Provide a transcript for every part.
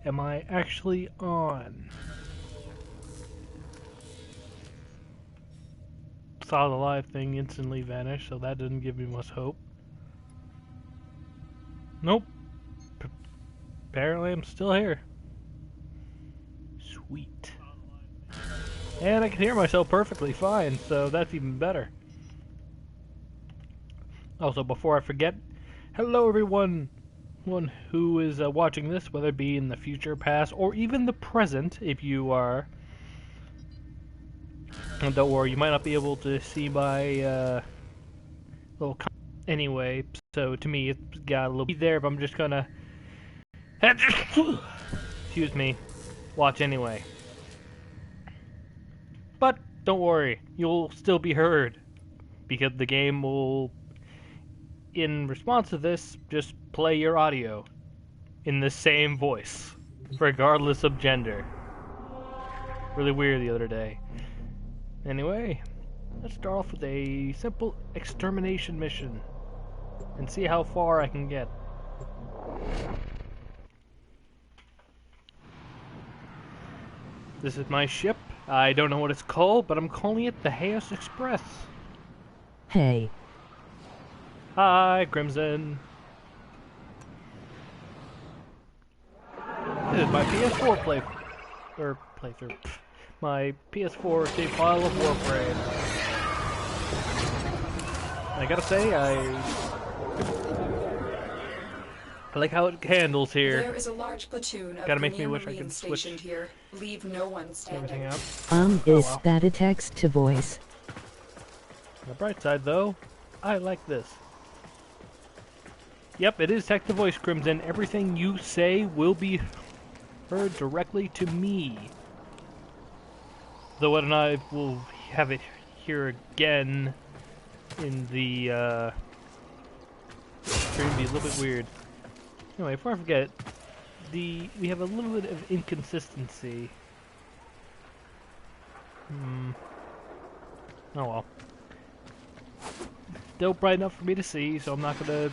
Am I actually on? Saw the live thing instantly vanish, so that didn't give me much hope. Nope. Apparently I'm still here. Sweet. And I can hear myself perfectly fine, so that's even better. Also, before I forget, hello everyone who is watching this, whether it be in the future, past, or even the present, if you are. And don't worry, you might not be able to see my little anyway, so to me it's got a little bit there, but I'm just gonna excuse me, watch anyway. But don't worry, you'll still be heard, because the game will, in response to this, just play your audio in the same voice, regardless of gender. Really weird the other day. Anyway, let's start off with a simple extermination mission and see how far I can get. This is my ship. I don't know what it's called, but I'm calling it the Haos Express. Hey. Hi, Crimson. This is my PS4 playthrough. My PS4 save file of Warframe. I gotta say, I like how it handles here. There is a large platoon of Gotta make me wish I could stationed switch here. Leave no one standing. everything out. Is well. that a text to voice? On the bright side, though, I like this. Yep, it is text to voice, Crimson. Everything you say will be heard directly to me. Though Ed and I will have it here again in the stream, be a little bit weird. Anyway, before I forget, we have a little bit of inconsistency. Oh well. Still bright enough for me to see, so I'm not gonna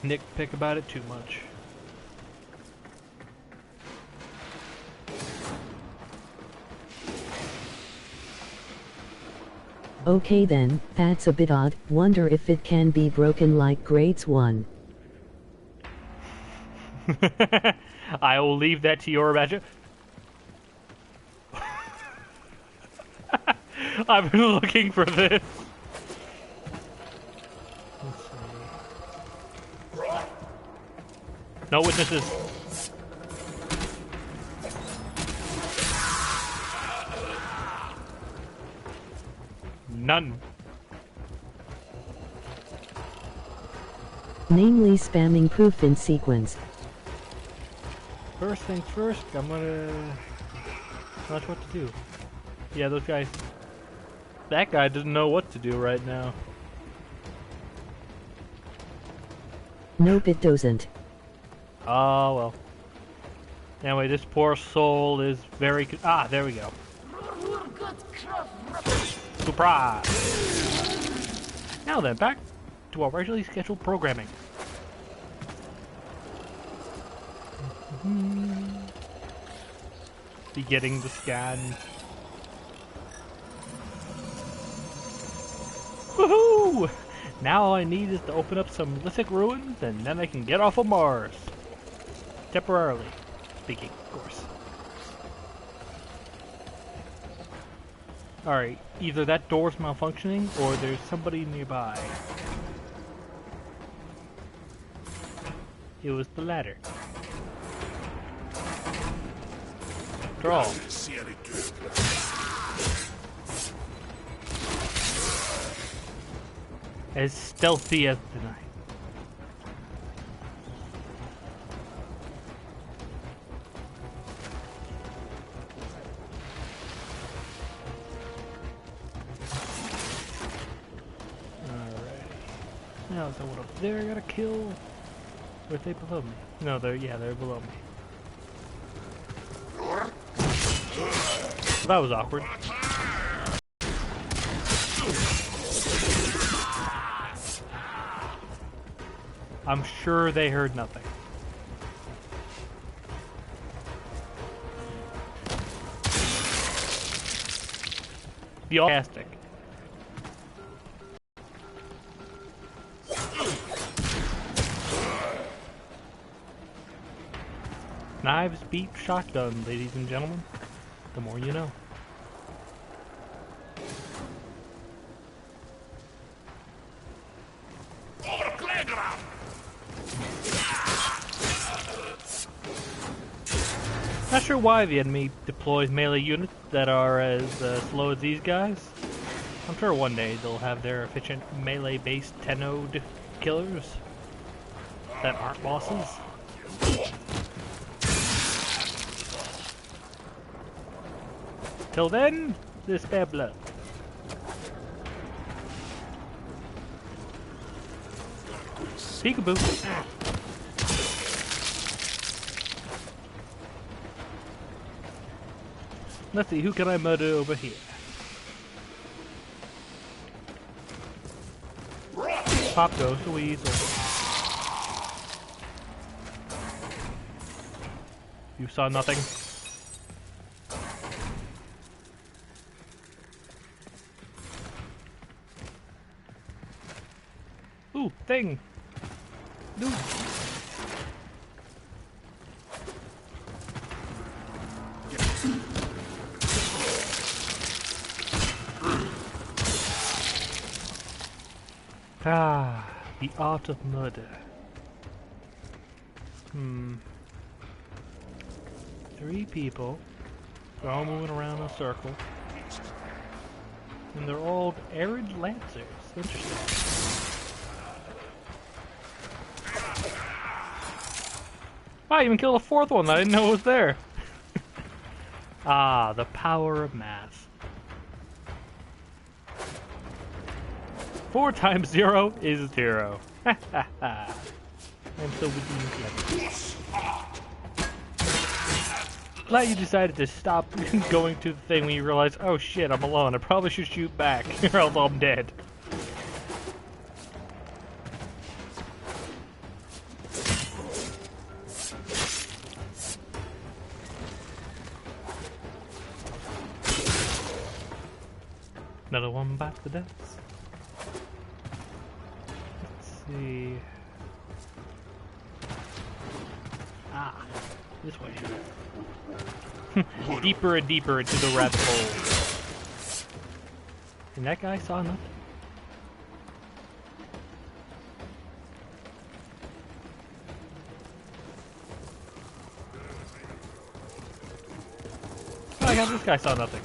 nitpick about it too much. Okay then, that's a bit odd. Wonder if it can be broken like grades 1. I will leave that to your imagination. I've been looking for this. Let's see. No witnesses. None. Namely spamming proof in sequence. First things first, I'm gonna watch what to do. Yeah, those guys. That guy doesn't know what to do right now. Nope, it doesn't. Oh well. Anyway, this poor soul is very. Ah, there we go. Surprise! Now then, back to our regularly scheduled programming. Beginning the scan. Woohoo! Now all I need is to open up some lithic ruins, and then I can get off of Mars. Temporarily speaking, of course. Alright, either that door's malfunctioning, or there's somebody nearby. It was the latter. After all. As stealthy as the night. Now is that one up there I gotta kill? Or are they below me? No, they're below me. That was awkward. I'm sure they heard nothing. The all-tastic. Knives beat shotgun, ladies and gentlemen. The more you know. Not sure why the enemy deploys melee units that are as slow as these guys. I'm sure one day they'll have their efficient melee-based Tenno killers that aren't bosses. Till then, this spare blood. Peekaboo. Let's see, who can I murder over here? Pop goes the weasel. You saw nothing? Ooh, thing! Dude! Ah, the art of murder. 3 people. They're all moving around in a circle. And they're all arid lancers. Interesting. I even killed a 4th one that I didn't know was there. Ah, the power of math. 4 times 0 is 0. Ha ha ha. I'm so clever. Glad you decided to stop going to the thing when you realized, oh shit, I'm alone. I probably should shoot back, or else I'm dead. Another one bites the dust. Let's see. Ah, this way. Deeper and deeper into the rabbit hole. And that guy saw nothing. Oh, I guess this guy saw nothing.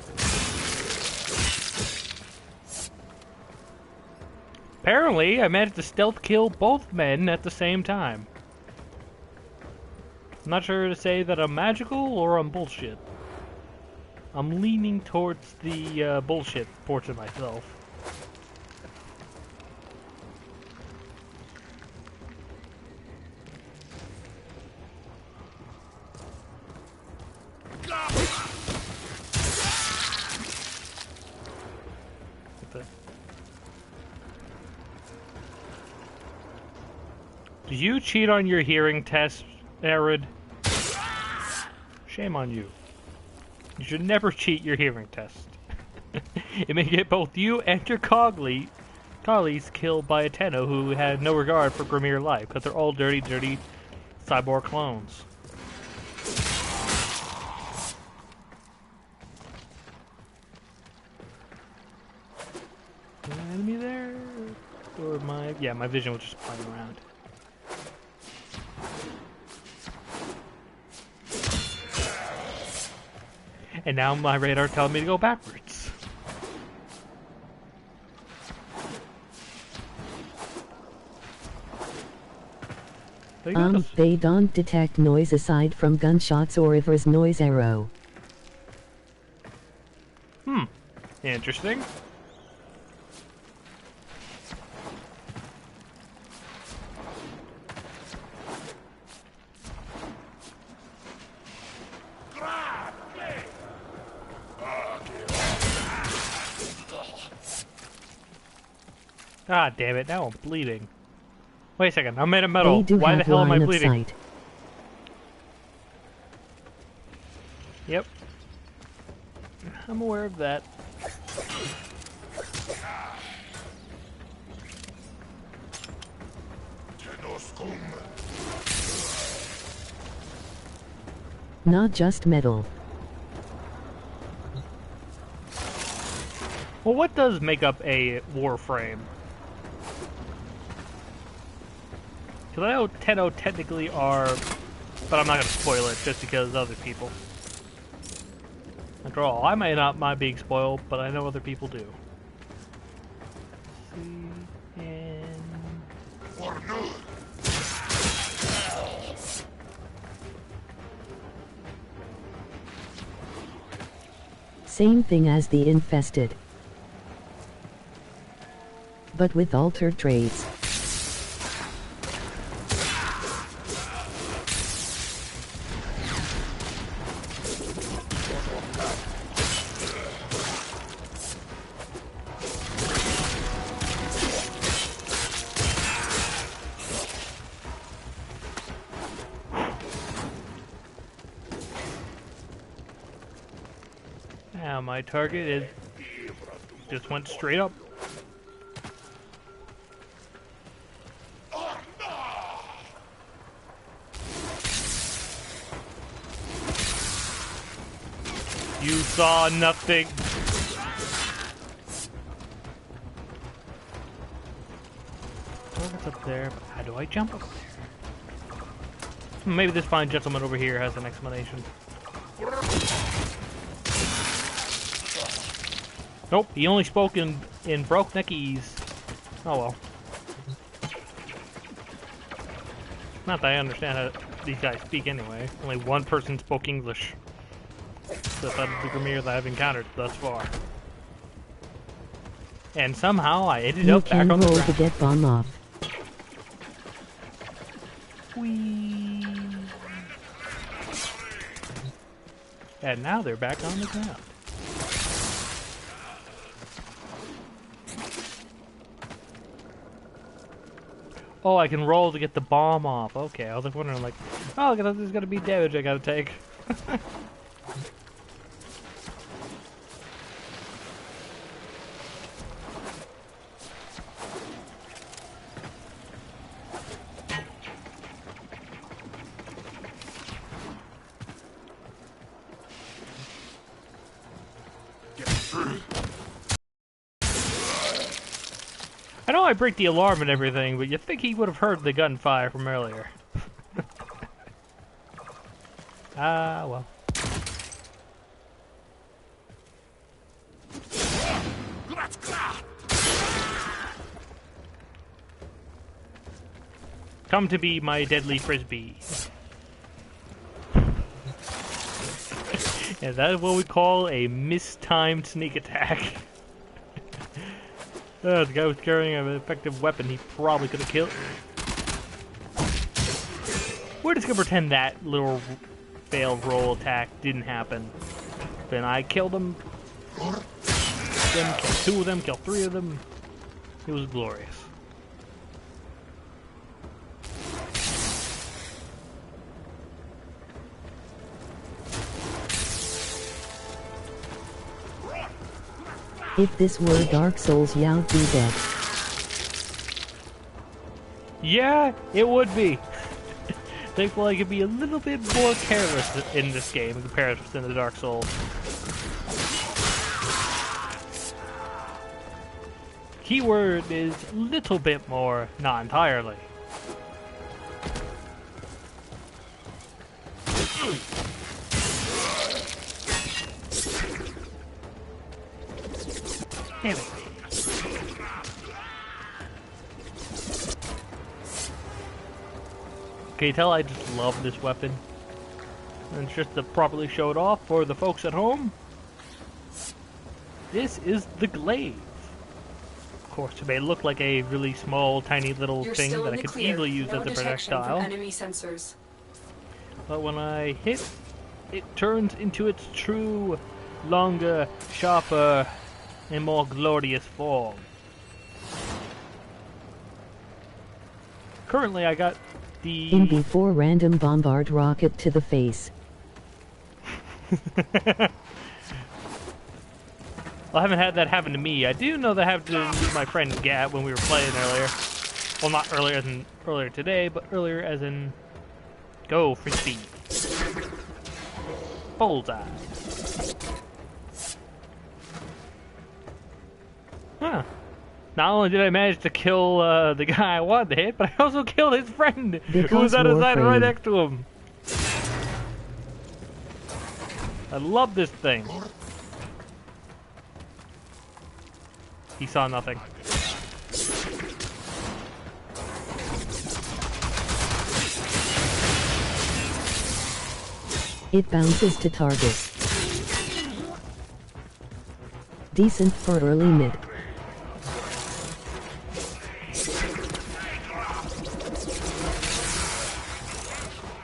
Apparently, I managed to stealth kill both men at the same time. I'm not sure to say that I'm magical or I'm bullshit. I'm leaning towards the bullshit portion of myself. Did you cheat on your hearing test, Arid? Shame on you. You should never cheat your hearing test. It may get both you and your colleagues killed by a Tenno who had no regard for Grimir life, because they're all dirty, dirty cyborg clones. An enemy there? Or my vision was just playing around. And now my radar telling me to go backwards. They don't detect noise aside from gunshots or if there's noise arrow. Interesting. Ah, damn it, now I'm bleeding. Wait a second, I'm made of metal. Why the hell am I bleeding? Yep. I'm aware of that. Not just metal. Well, what does make up a Warframe? Because I know Tenno technically are, but I'm not going to spoil it just because other people. After all, I may not mind being spoiled, but I know other people do. Same thing as the infested, but with altered traits. Now my target is just went straight up. You saw nothing. Oh, what's up there? How do I jump up there? Maybe this fine gentleman over here has an explanation. Nope, he only spoke in Brokeneckies. Oh well. Not that I understand how these guys speak anyway. Only one person spoke English. That's out of the Grimir that I've encountered thus far. And somehow I ended up back on the ground. To get bomb off. Whee! And now they're back on the ground. Oh, I can roll to get the bomb off. Okay, I was wondering, like, oh, there's gonna be damage I gotta take. I know I break the alarm and everything, but you'd think he would have heard the gunfire from earlier. Ah, well. Come to be my deadly frisbee. Yeah, that is what we call a mistimed sneak attack. The guy was carrying an effective weapon he probably could have killed. We're just gonna pretend that little failed roll attack didn't happen. Then I killed him. Then killed 2 of them, killed 3 of them. It was glorious. If this were Dark Souls, you'd be dead. Yeah, it would be. Thankfully, I could be a little bit more careless in this game in comparison to the Dark Souls. Keyword is a little bit more, not entirely. Damn it. Can you tell I just love this weapon? And just to properly show it off for the folks at home, this is the glaive. Of course, it may look like a really small, tiny little thing that I could easily use as a projectile. Enemy sensors. But when I hit, it turns into its true, longer, sharper, and more glorious form. Currently, I got the... In before random bombard rocket to the face. Well, I haven't had that happen to me. I do know that happened to my friend Gat when we were playing earlier. Well, not earlier than earlier today, but earlier as in... Go, Frisbee. Bullseye. Huh. Not only did I manage to kill the guy I wanted to hit, but I also killed his friend who was at his side right next to him. I love this thing. He saw nothing. It bounces to target. Decent for early mid.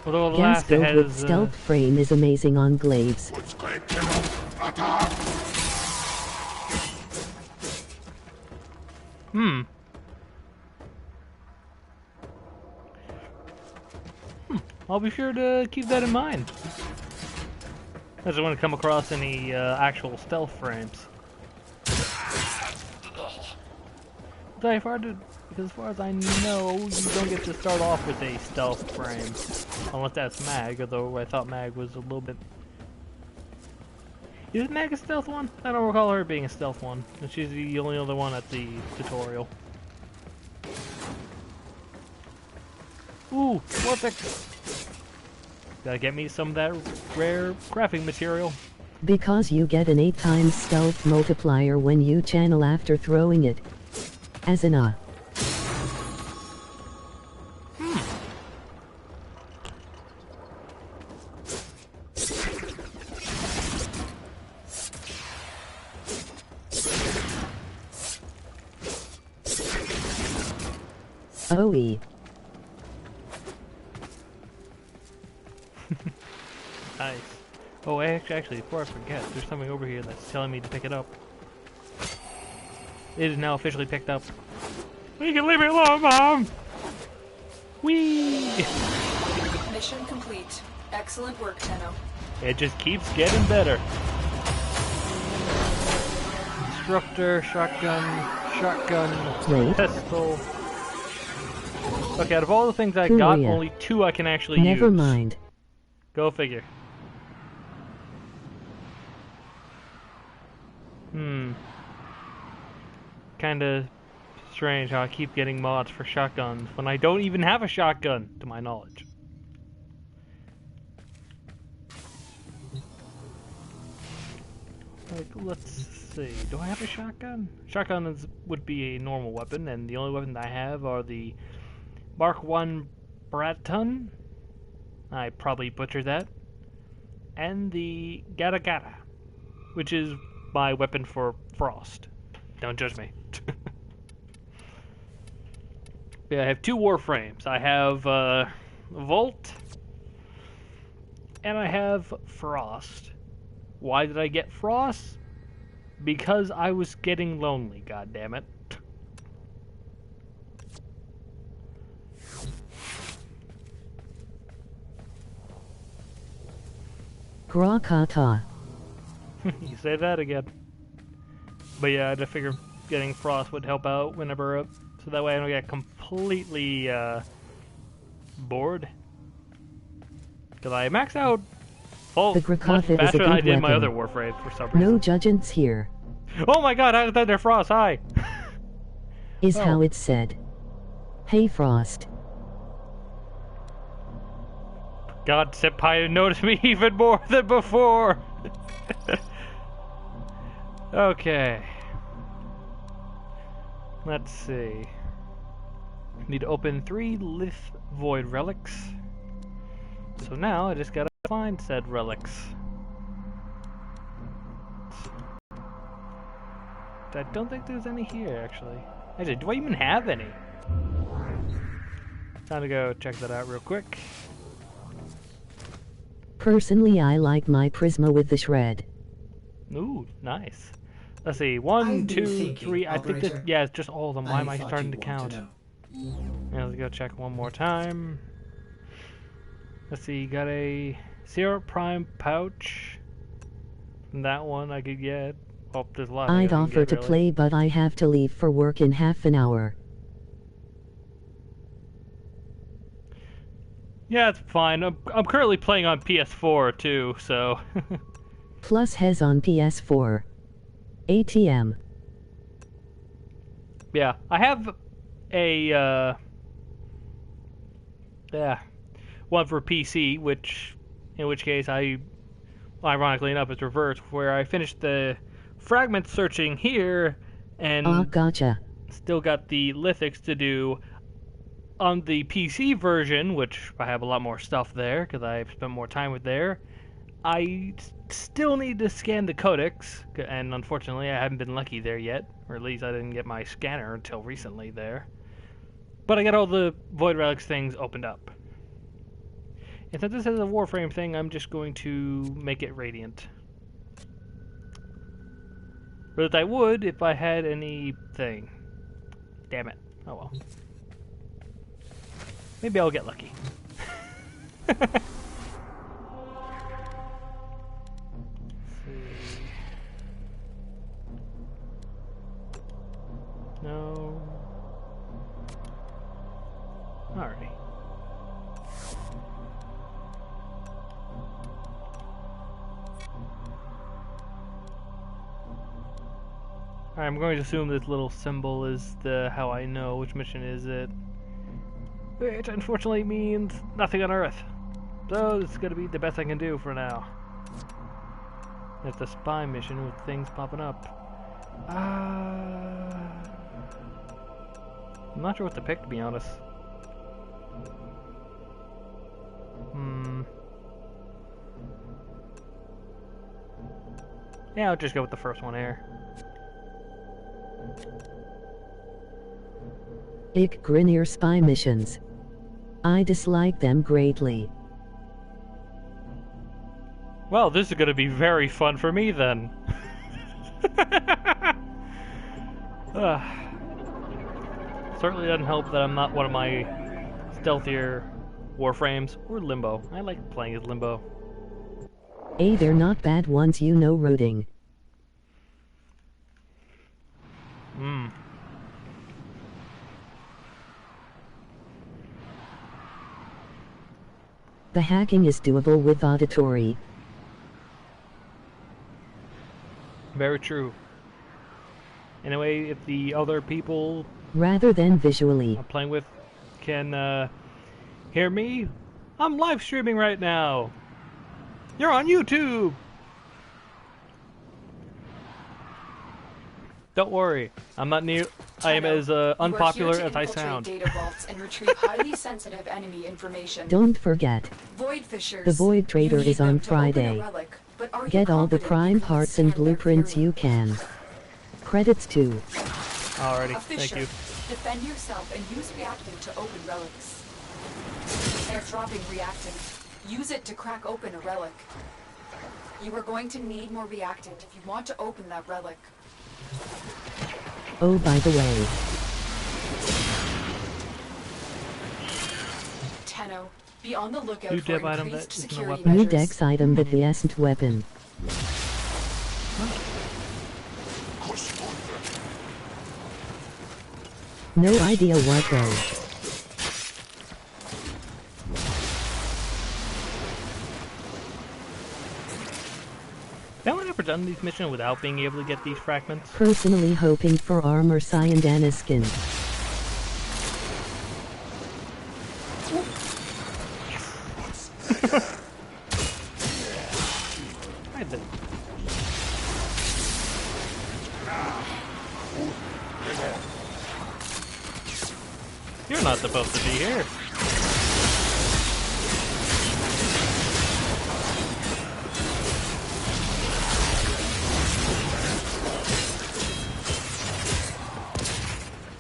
Although the Gas last it build with has stealth frame is amazing on glaives. I'll be sure to keep that in mind. I just want to come across any actual stealth frames. Because as far as I know, you don't get to start off with a stealth frame. Unless that's Mag, although I thought Mag was a little bit... Is Mag a stealth one? I don't recall her being a stealth one. And she's the only other one at the tutorial. Ooh, perfect! Gotta get me some of that rare crafting material. Because you get an 8 times stealth multiplier when you channel after throwing it. As in a... OE. Nice. Oh, actually, before I forget, there's something over here that's telling me to pick it up. It is now officially picked up. You can leave me alone, Mom! Whee! Mission complete. Excellent work, Tenno. It just keeps getting better. Instructor, shotgun, pistol. Okay, out of all the things I got, only 2 I can actually use. Never mind. Go figure. Kinda strange how I keep getting mods for shotguns when I don't even have a shotgun, to my knowledge. Like, let's see. Do I have a shotgun? Shotgun would be a normal weapon, and the only weapon that I have are the Mark 1 Braton. I probably butchered that. And the Gata Gata, which is my weapon for frost. Don't judge me. Yeah, I have 2 Warframes. I have Volt, and I have Frost. Why did I get Frost? Because I was getting lonely, goddammit. Grakata. You say that again. But yeah, I figure getting Frost would help out whenever, so that way I don't get completely bored. Because I maxed out The much Grakata is faster a than I good did my weapon. other Warframe for some reason. No judgments here. Oh my god, how did there Frost? Hi! Is how it's said. Hey Frost. God, Senpai noticed me even more than before! Okay. Let's see. Need to open 3 Lith Void relics. So now I just gotta find said relics. I don't think there's any here, actually. Actually, do I even have any? Time to go check that out real quick. Personally, I like my Prisma with the shred. Ooh, nice. Let's see, 1, 2, 3. I think that, yeah, it's just all of them. Why am I starting to count? Yeah, let's go check one more time. Let's see, got a Syrup Prime pouch. That one I could get. Oh, there's a lot. I'd offer to play, but I have to leave for work in half an hour. Yeah, it's fine. I'm currently playing on PS4 too, so. Plus has on PS4. ATM. Yeah, I have a one for PC, in which case ironically enough, it's reversed, where I finished the fragment searching here, and Ah, gotcha. still got the lithics to do on the PC version, which I have a lot more stuff there because I've spent more time with there. I still need to scan the codex, and unfortunately, I haven't been lucky there yet, or at least I didn't get my scanner until recently there. But I got all the Void Relics things opened up. And since this is a Warframe thing, I'm just going to make it Radiant. But I would if I had anything. Damn it. Oh well. Maybe I'll get lucky. No. Alright. Alright, I'm going to assume this little symbol is the how I know which mission is it. Which unfortunately means nothing on Earth. So this is going to be the best I can do for now. It's a spy mission with things popping up. I'm not sure what to pick, to be honest. Yeah, I'll just go with the first one here. Ich Grenier spy missions. I dislike them greatly. Well, this is going to be very fun for me then. Certainly doesn't help that I'm not one of my stealthier Warframes or Limbo. I like playing as Limbo. Hey, they're not bad ones, you know, rooting. The hacking is doable with auditory. Very true. Anyway, if the other people Rather than visually. I'm playing with can hear me, I'm live streaming right now. You're on YouTube. Don't worry, I'm not near. I am as unpopular as I sound. Data vaults and retrieve highly sensitive enemy information. Don't forget, Void fishers. the Void Trader You need is on them to open a Friday. relic, but are you Get all the confident prime you can parts and withstand their blueprints fury? you can. Credits to Alrighty, A thank fisher. you. Defend yourself and use reactant to open relics. They're dropping reactant. Use it to crack open a relic. You are going to need more reactant if you want to open that relic. Oh, by the way, Tenno, be on the lookout New for dev item increased that isn't a security weapon. new measures. dex item but the isn't weapon. No idea what though. Have anyone ever done these missions without being able to get these fragments? Personally hoping for armor Syandana skin. I did. You're not supposed to be here.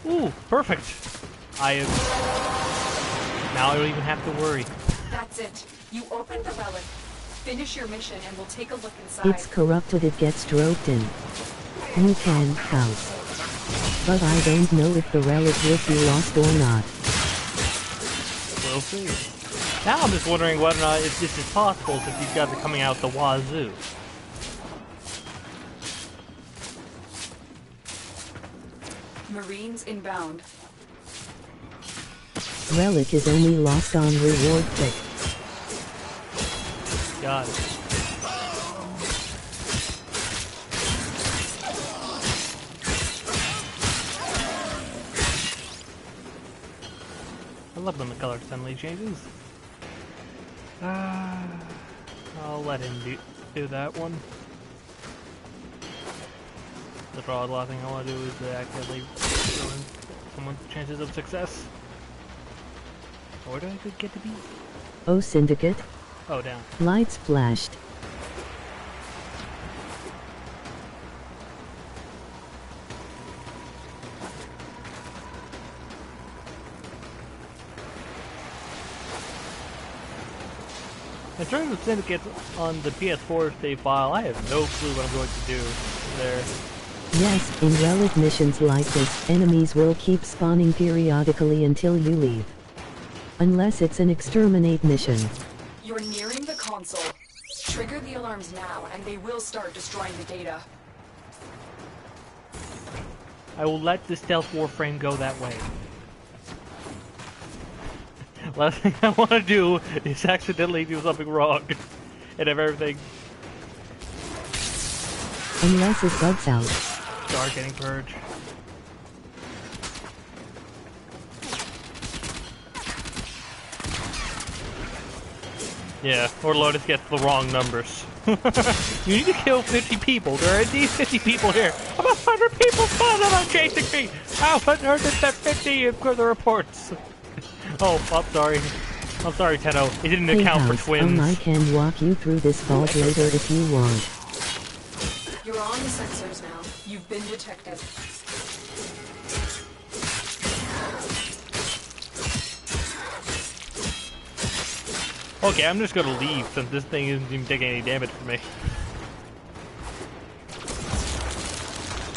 Ooh, perfect. Now I don't even have to worry. That's it. You open the relic. Finish your mission and we'll take a look inside. It's corrupted, it gets stroked in. You can count. But I don't know if the relic will be lost or not. We'll see. Now I'm just wondering whether or not if this is possible since these guys are coming out the wazoo. Marines inbound. Relic is only lost on reward pick. Got it. I love when the color suddenly changes. I'll let him do that one. The probably last thing I want to do is accidentally ruin someone's chances of success. Where do I get to be? Oh, Syndicate. Oh, down. Lights flashed. In terms of Syndicates on the PS4 save file, I have no clue what I'm going to do there. Yes, in Relic missions like this, enemies will keep spawning periodically until you leave. Unless it's an exterminate mission. You're nearing the console. Trigger the alarms now, and they will start destroying the data. I will let the stealth Warframe go that way. Last thing I want to do is accidentally do something wrong and have everything Unless it bugs out. start getting purged. Yeah, or Lotus gets the wrong numbers. You need to kill 50 people. There are these 50 people here. About 100 people spawned and chasing me. How on earth is that 50 for the reports? Oh, I'm sorry. I'm sorry, Tenno. It didn't Hey account House, for twins. I can walk you through this vault later if you want. You're on the sensors now. You've been detected. Okay, I'm just gonna leave since this thing isn't even taking any damage from me.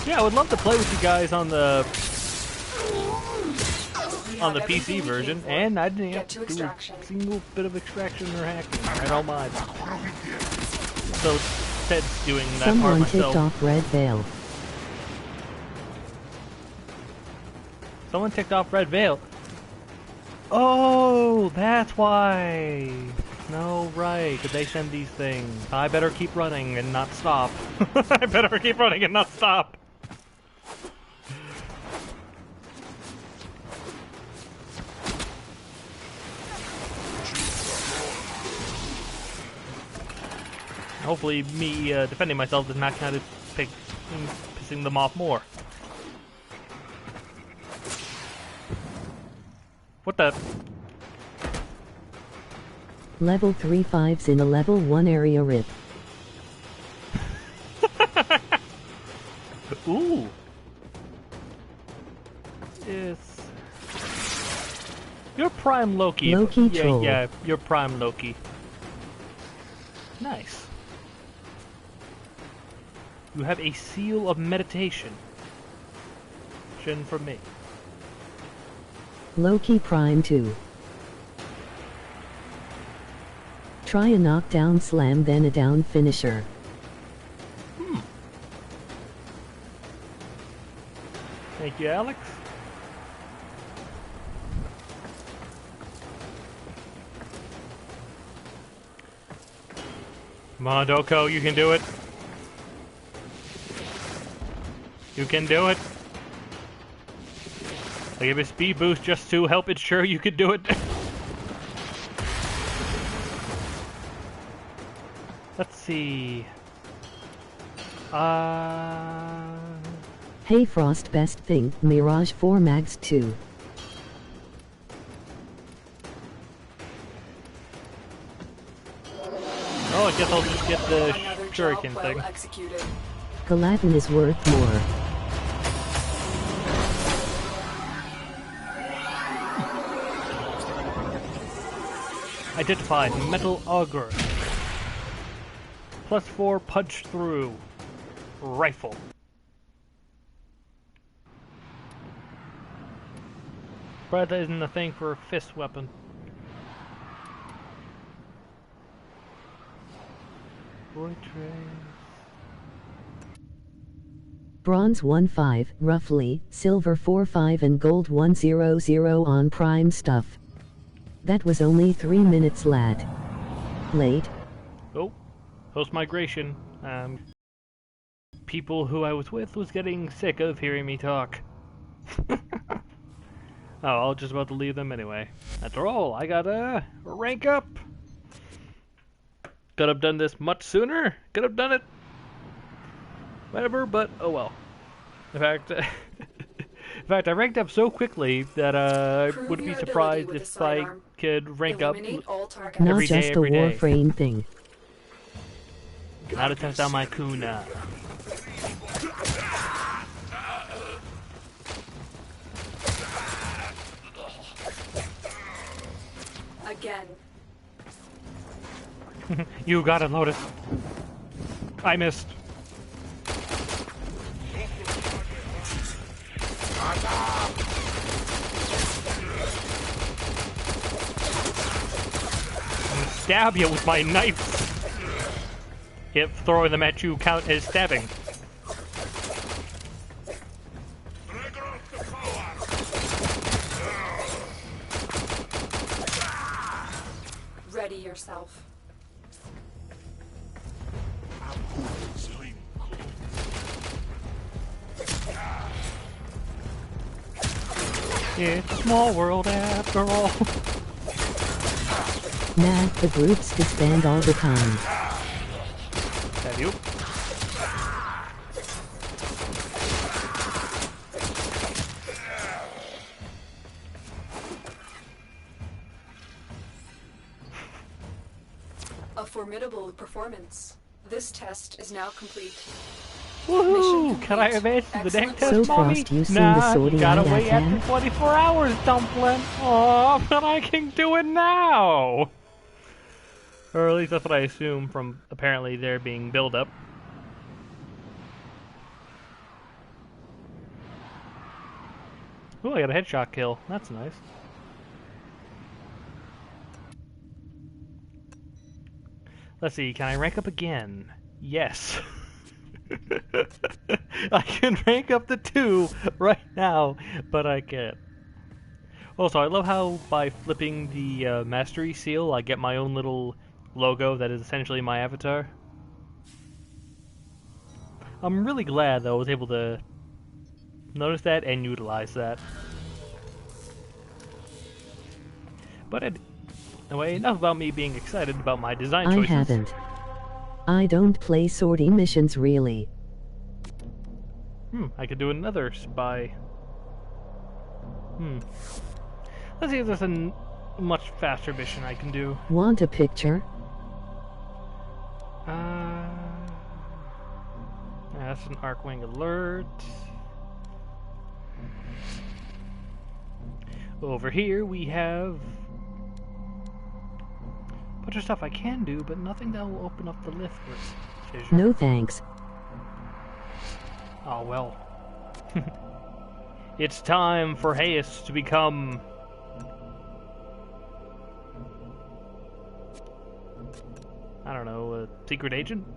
Yeah, I would love to play with you guys on the PC version, and I didn't have to do a single bit of extraction or hacking. I don't mind. So, Ted's doing that part Someone myself. ticked off Red Veil. Someone ticked off Red Veil. Oh, that's why. No, right, because they send these things. I better keep running and not stop. I better keep running and not stop. Hopefully me defending myself does not kind of pissing them off more. What the? Level 3 5s in a level 1 area rip. Ooh. Yes. You're Prime Loki. Loki yeah, troll. yeah, you're Prime Loki. Nice. You have a seal of meditation. For me. Loki Prime 2. Try a knockdown slam then a down finisher. Thank you, Alex. Come on, Doko, you can do it. You can do it. I give a speed boost just to help ensure you can do it. Let's see. Hey Frost, best thing, Mirage 4 Mags 2. Oh, I guess I'll just get the Another shuriken job well thing. executed. Galadin is worth more. Identified Metal Augur. +4 punch through. Rifle. Breath isn't a thing for a fist weapon. Boy trace. Bronze 1-5, roughly, silver 4-5 and gold 1-0-0 on prime stuff. That was only 3 minutes late. Oh, post-migration. People who I was with was getting sick of hearing me talk. Oh, I was just about to leave them anyway. After all, I gotta rank up. Could have done this much sooner. Could have done it. Whatever, but oh well. In fact, I ranked up so quickly that I wouldn't be surprised if I could rank up every day, Not just a Warframe thing. Gotta test out my kuna. Again. You gotta notice. I missed. Stab you with my knife. If throwing them at you count as stabbing. Ready yourself. It's a small world after all. Nah, the groups disband all the time. Have you? A formidable performance. This test is now complete. Woohoo! Can I advance to the next test, So mommy? Frost, you seen Nah, the sortie you gotta I got wait after then? 24 hours, Dumpling. Oh, but I can do it now! Or at least that's what I assume from apparently there being build-up. Ooh, I got a headshot kill. That's nice. Let's see, can I rank up again? Yes. I can rank up to 2 right now, but I can't. Also, I love how by flipping the mastery seal, I get my own little logo that is essentially my avatar. I'm really glad that I was able to notice that and utilize that. But anyway, enough about me being excited about my design I choices. haven't. I don't play sortie missions really. I could do another spy. Let's see if there's a much faster mission I can do. Want a picture? That's an Arcwing alert. Over here we have a bunch of stuff I can do, but nothing that will open up the lift fissure. No thanks. Oh well. It's time for Haos to become... I don't know, a secret agent?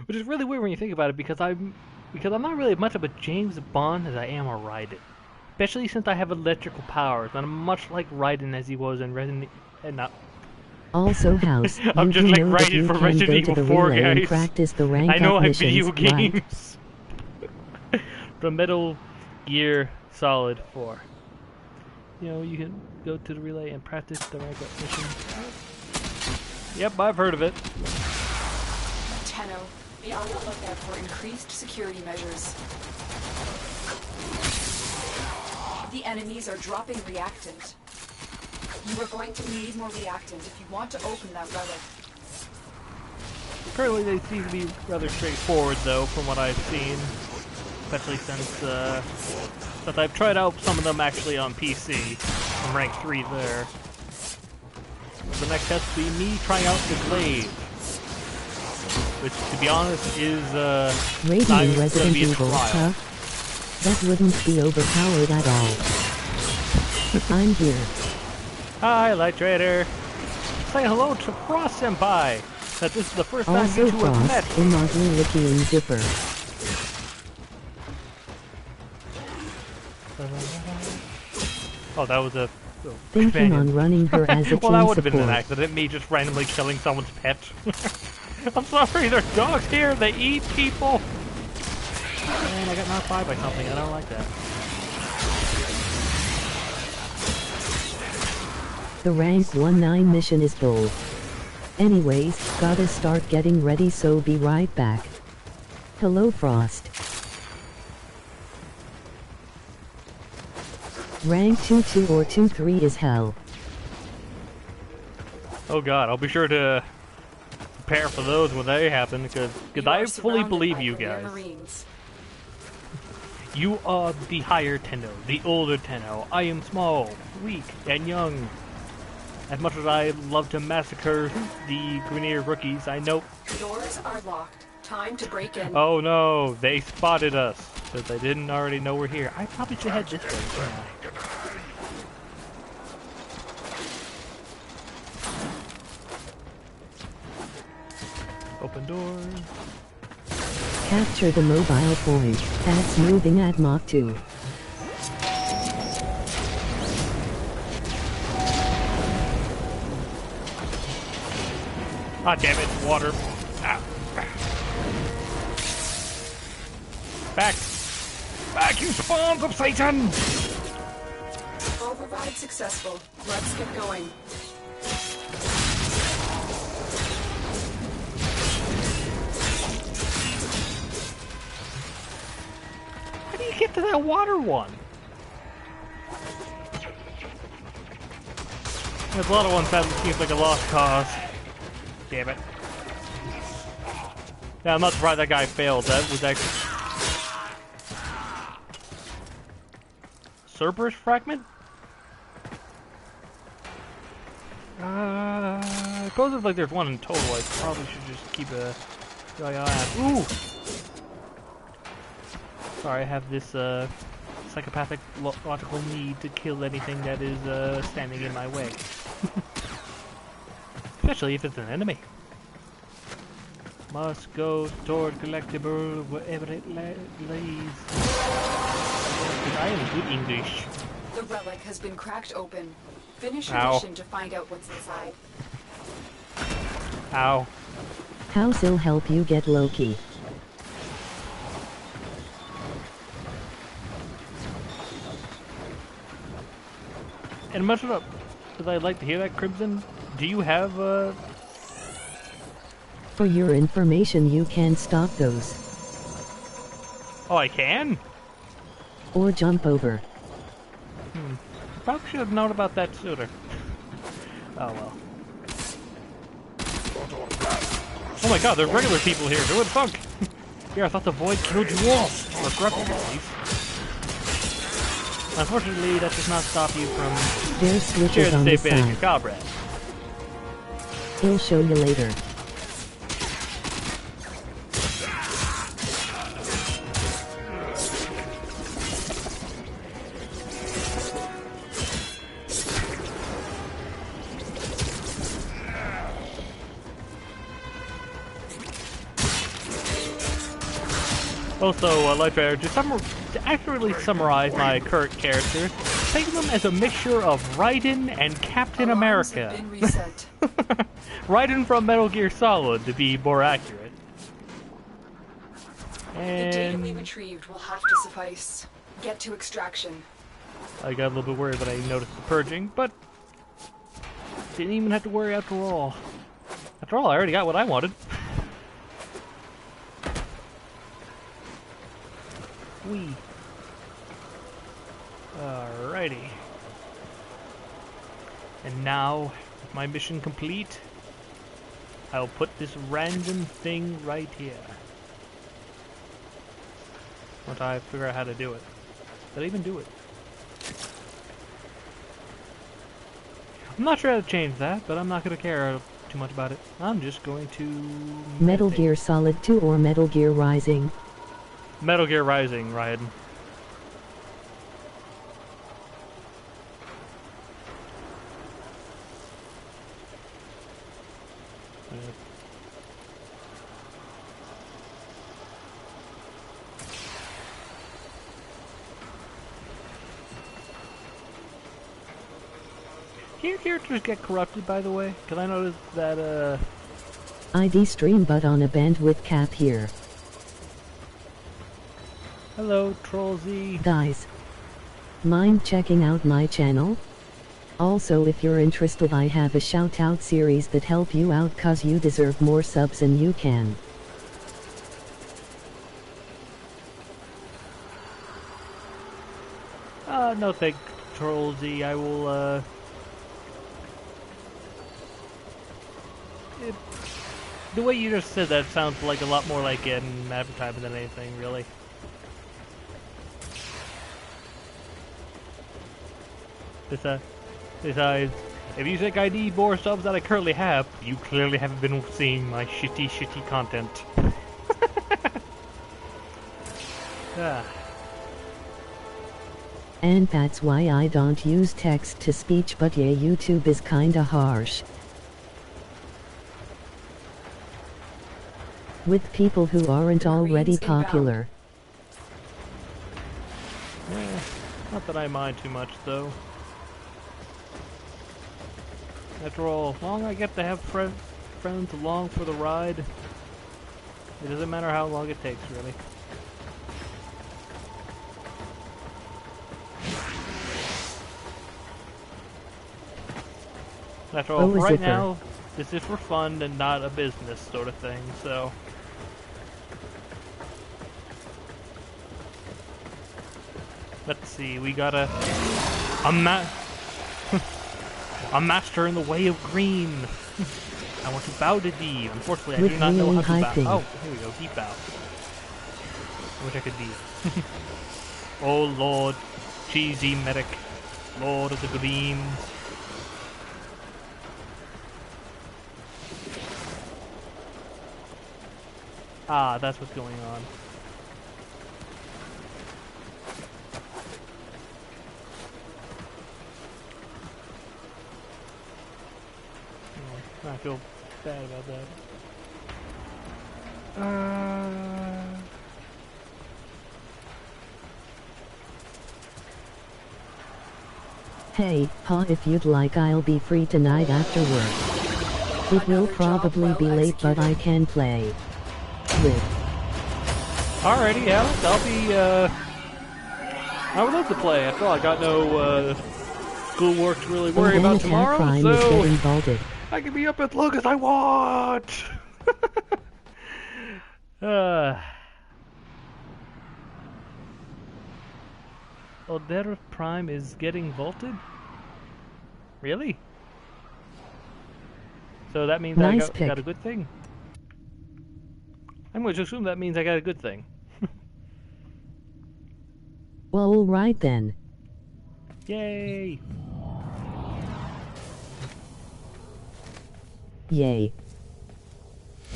Which is really weird when you think about it, because I'm not really much of a James Bond as I am a Raiden. Especially since I have electrical powers, and I'm much like Raiden as he was in Resident Evil. Also, House, I'm you just do like know that Raiden you from can Resident go Evil to the 4, relay and guys. practice the rank I know up I missions, video right? games. From Metal Gear Solid 4. You know, you can go to the relay and practice the rank up mission. Yep, I've heard of it. Tenno, be on the lookout for increased security measures. The enemies are dropping reactant. You are going to need more reactant if you want to open that relic. Currently they seem to be rather straightforward though, from what I've seen. Especially since I've tried out some of them actually on PC. I'm rank 3 there. The next test will be me trying out the Glaive. Which, to be honest, is Raiden not in even Resident gonna be a Evil, trial. huh? That wouldn't be overpowered at all. I'm here. Hi, Light Trader. Say hello to Frost Senpai. that this is the first time Also you two have met. Frost, immortally licking Zipper. Oh, that was a... Thinking companion. on running her as a Well, that team would have been an support. accident, me just randomly killing someone's pet. I'm sorry, there's dogs here, they eat people! Man, I got knocked by something, I don't like that. The rank 19 mission is bull. Anyways, gotta start getting ready, so be right back. Hello Frost. Rank 2-2 or 2-3 is hell. Oh god, I'll be sure to prepare for those when they happen, because I fully believe you guys. Marines. You are the higher Tenno, the older Tenno. I am small, weak, and young. As much as I love to massacre the Grenier rookies, I know... Doors are locked. Time to break in. Oh no, they spotted us, because they didn't already know we're here. I probably should head this way, shouldn't I? Open doors. Capture the mobile point. That's moving at Mach 2. Ah, damn it, water. Ah. Back! Back, you spawns of Satan! Override successful. Let's get going. How do you get to that water one? There's a lot of ones that seems like a lost cause. Damn it. Yeah, I'm not surprised that guy failed. That was actually... Cerberus fragment? I suppose if like there's one in total, I probably should just keep a eye on it. Ooh! Sorry, I have this psychopathic logical need to kill anything that is standing in my way. Especially if it's an enemy. Must go toward collectible wherever it lays. I am good English. The relic has been cracked open. Finish your Ow. mission to find out what's inside. How Ow. will help you get Loki? And much of because I'd like to hear that, Crimson, do you have For your information, you can stop those. Oh, I can? Or jump over. Probably should have known about that sooner. Oh well. Oh my god, there's regular people here. Who would have thunk? Yeah, I thought the void killed you all. Or corrupted at least. Unfortunately, that does not stop you from There's sharing switches the on the same fate as your side. comrade. He'll show you later. Also, Lightbearer, to accurately summarize my current character, think of them as a mixture of Raiden and Captain Alarms America. have been reset. Raiden from Metal Gear Solid, to be more accurate. The data we And retrieved will have to suffice. Get to extraction. I got a little bit worried when I noticed the purging, but didn't even have to worry after all. After all, I already got what I wanted. Whee. Alrighty. And now, with my mission complete, I'll put this random thing right here. Once I figure out how to do it. Did I even do it? I'm not sure how to change that, but I'm not going to care too much about it. I'm just going to... Metal meditate. Gear Solid 2 or Metal Gear Rising. Metal Gear Rising, Raiden. Can your characters get corrupted, by the way? Because I noticed that, ID stream but on a bandwidth cap here. Hello, Troll Z. Guys, mind checking out my channel? Also, if you're interested, I have a shout out series that help you out cause you deserve more subs and you can. No thank Troll Z. I will, the way you just said that sounds like a lot more like an advertisement than anything, really. Besides, if you think I need more subs than I currently have, you clearly haven't been seeing my shitty content. Ah. And that's why I don't use text to speech, but yeah, YouTube is kinda harsh with people who aren't already popular. Not that I mind too much, though. After all, as long as I get to have friends along for the ride, it doesn't matter how long it takes, really. After all, for right now, this is for fun and not a business sort of thing, so... Let's see, we got a master in the way of green. I want to bow to thee. Unfortunately, I do not know how to bow. Oh, here we go, deep bow. I wish I could be. Oh Lord, cheesy medic, Lord of the greens. Ah, that's what's going on. I feel bad about that. Hey, Pa, if you'd like, I'll be free tonight after work. It will probably be late, but I can play. With. Alrighty, Alex, I'll be, I would love to play. After all, I got no, schoolwork to really worry about tomorrow, so I can be up as long as I want! Uldera Prime is getting vaulted? Really? So that means I got a good thing? I'm going to assume that means I got a good thing. Well, alright then. Yay! Yay.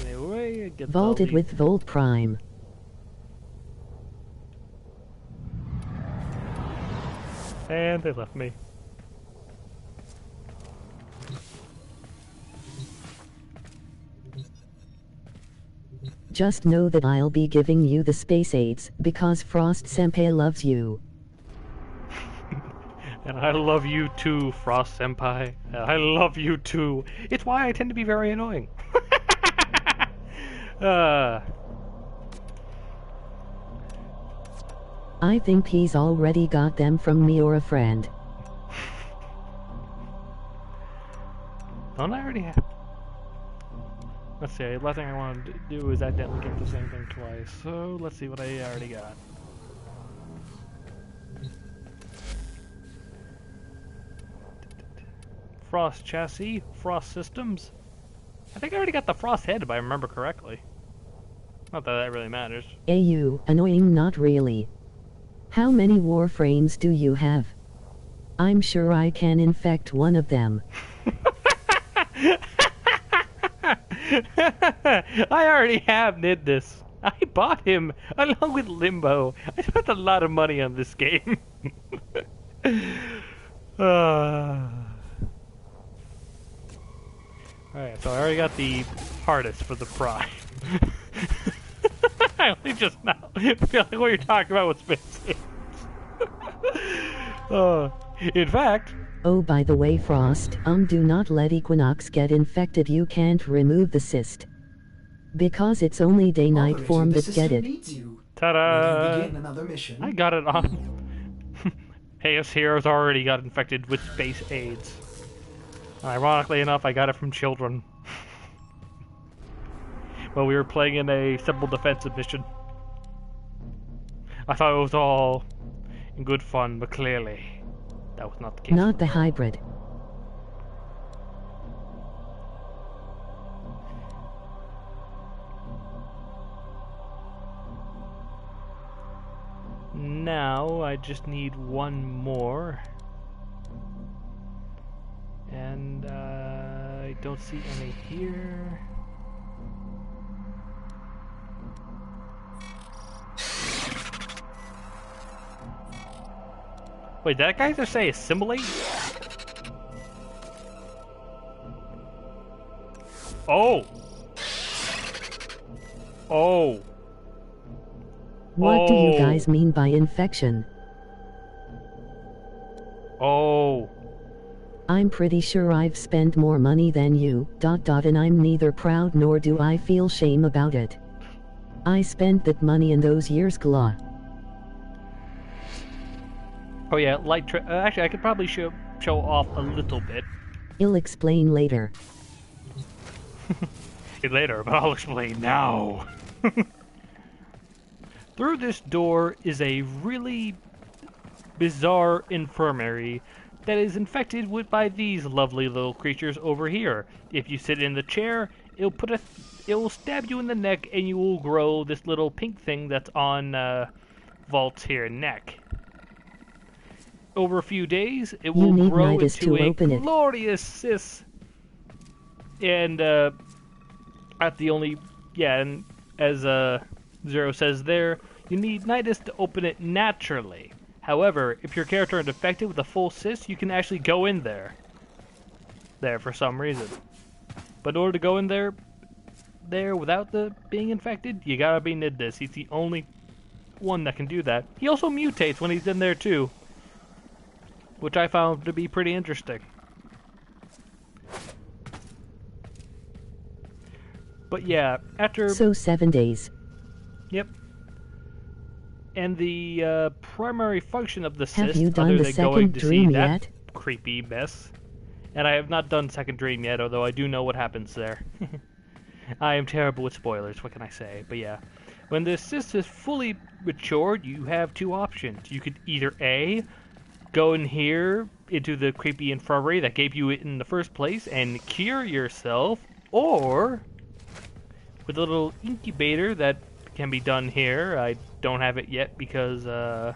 Anyway, get vaulted with Volt Prime. And they left me. Just know that I'll be giving you the space aids, because Frost Senpai loves you. And I love you too, Frost Senpai. I love you too. It's why I tend to be very annoying. I think he's already got them from me or a friend. Don't I already have? Let's see, the last thing I want to do is accidentally get the same thing twice. So, let's see what I already got. Frost chassis, Frost systems. I think I already got the Frost head if I remember correctly. Not that that really matters. AU, annoying, not really. How many Warframes do you have? I'm sure I can infect one of them. I already have Nidus. I bought him along with Limbo. I spent a lot of money on this game. Alright, so I already got the hardest for the Prime. I only just now feel like what you're talking about with space. In fact, Oh, by the way, Frost, do not let Equinox get infected. You can't remove the cyst. Because it's only day-night form that get it. Ta-da! Begin another mission. I got it on. Haos Heroes already got infected with space AIDS. Ironically enough, I got it from children. Well, we were playing in a simple defensive mission. I thought it was all in good fun, but clearly that was not the case. Not the hybrid. Now I just need one more, and I don't see any here. Wait, did that guy just say assimilate? Oh! Oh! What do you guys mean by infection? Oh. I'm pretty sure I've spent more money than you, and I'm neither proud nor do I feel shame about it. I spent that money in those years, Gla. Oh yeah, actually I could probably show off a little bit. I'll explain later. Later, but I'll explain now. Through this door is a really bizarre infirmary that is infected by these lovely little creatures over here. If you sit in the chair, it will stab you in the neck, and you will grow this little pink thing that's on Vault's here neck. Over a few days, it will grow into a glorious cyst. And and as Zero says there, you need Nidus to open it naturally. However, if your character is infected with a full cyst, you can actually go in there for some reason. But in order to go in there without being infected, you gotta be Nidus. He's the only one that can do that. He also mutates when he's in there too, which I found to be pretty interesting. But yeah, after... So 7 days. Yep. And the primary function of the cyst, have you done the second dream yet? Creepy mess. And I have not done second dream yet, although I do know what happens there. I am terrible with spoilers, what can I say? But yeah, when the cyst is fully matured, you have two options. You could either A, go in here into the creepy infirmary that gave you it in the first place and cure yourself, or with a little incubator that can be done here. I don't have it yet because I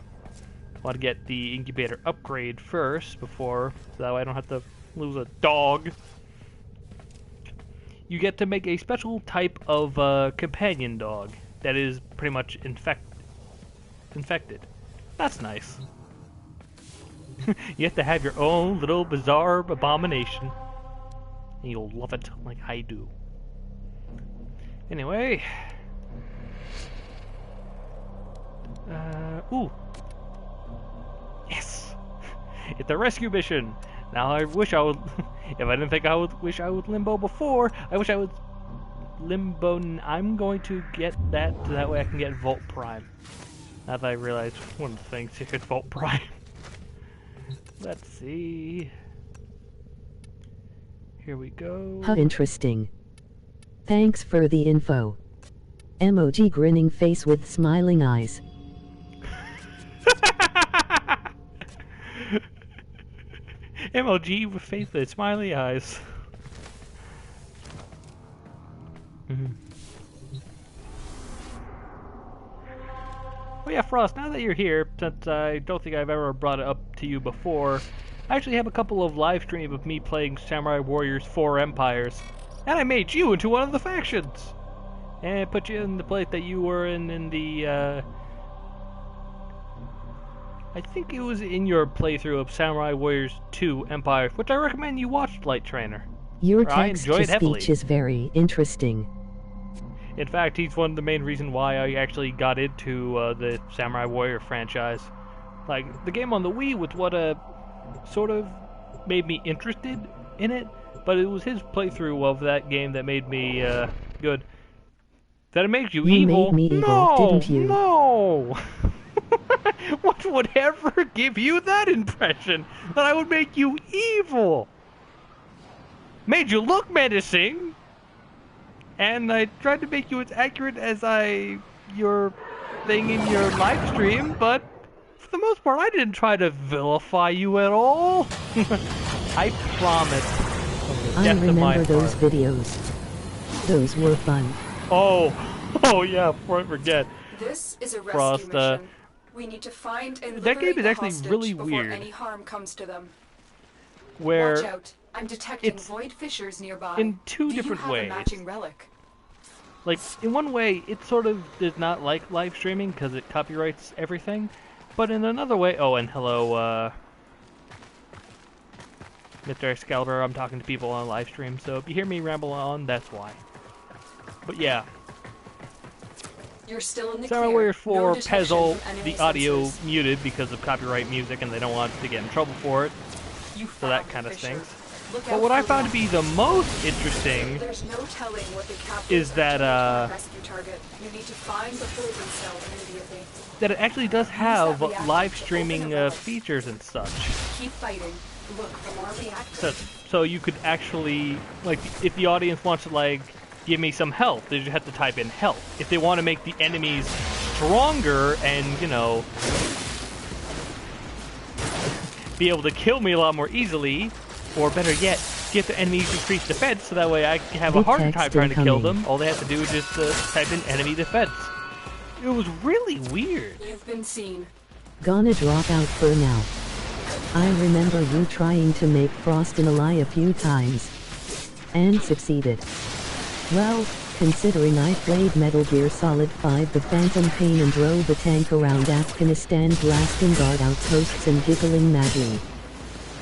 want to get the incubator upgrade first so that way I don't have to lose a dog. You get to make a special type of companion dog that is pretty much infected. That's nice. You have to have your own little bizarre abomination, and you'll love it like I do. Anyway, ooh, yes, it's a rescue mission. Now I wish I would, if I didn't think I would wish I would limbo before, I wish I would limbo. I'm going to get that so that way I can get Volt Prime. Now that I realize one of the things here is Volt Prime. Let's see. Here we go. How interesting. Thanks for the info. Emoji grinning face with smiling eyes. MLG with face with smiley eyes. Oh yeah, Frost, now that you're here, since I don't think I've ever brought it up to you before, I actually have a couple of live streams of me playing Samurai Warriors 4 Empires, and I made you into one of the factions! And put you in the place that you were in the, I think it was in your playthrough of Samurai Warriors 2 Empires, which I recommend you watch, Light Trainer. Your text-to-speech is very interesting. In fact, he's one of the main reasons why I actually got into the Samurai Warrior franchise. Like, the game on the Wii was what a sort of made me interested in it, but it was his playthrough of that game that made me good. That it makes you evil? made me evil, No, didn't you? no. What would ever give you that impression that I would make you evil? Made you look menacing, and I tried to make you as accurate as your thing in your live stream, but for the most part, I didn't try to vilify you at all. I promise. I remember those videos. Those were fun. Oh yeah, before I forget. This is a rescue Frost, mission. We need to find and that game liberate is the actually hostage really before weird. any harm comes to them. Where Watch out. I'm detecting it's void fissures nearby. in two Do different you have ways. a matching relic? Like, in one way, it sort of does not like live streaming because it copyrights everything. But in another way, oh, and hello, Mr. Excalibur, I'm talking to people on live stream, so if you hear me ramble on, that's why. But yeah. You're still in the Sarah clear. Warrior 4 No detection Pezzo, from enemy the audio sensors. muted because of copyright music and they don't want to get in trouble for it. You So that found kind the of fissure. stinks. Look But out what I for found them. to be the most interesting There's no telling what the captors is are that, doing to our rescue target. You need to find the holding cell immediately. that it actually does have that reactor live to open streaming the relic. features and such. Keep fighting. Look for more reactors. So you could actually, like, if the audience wants to, like, give me some health, they just have to type in health. If they want to make the enemies stronger and, you know, be able to kill me a lot more easily, or better yet, get the enemies increased defense so that way I can have a Big harder text time trying to kill incoming. them, all they have to do is just type in enemy defense. It was really weird. You've been seen. Gonna drop out for now. I remember you trying to make Frost in a lie a few times. And succeeded. Well, considering I played Metal Gear Solid 5 The Phantom Pain and drove a tank around Afghanistan blasting guard outposts and giggling madly.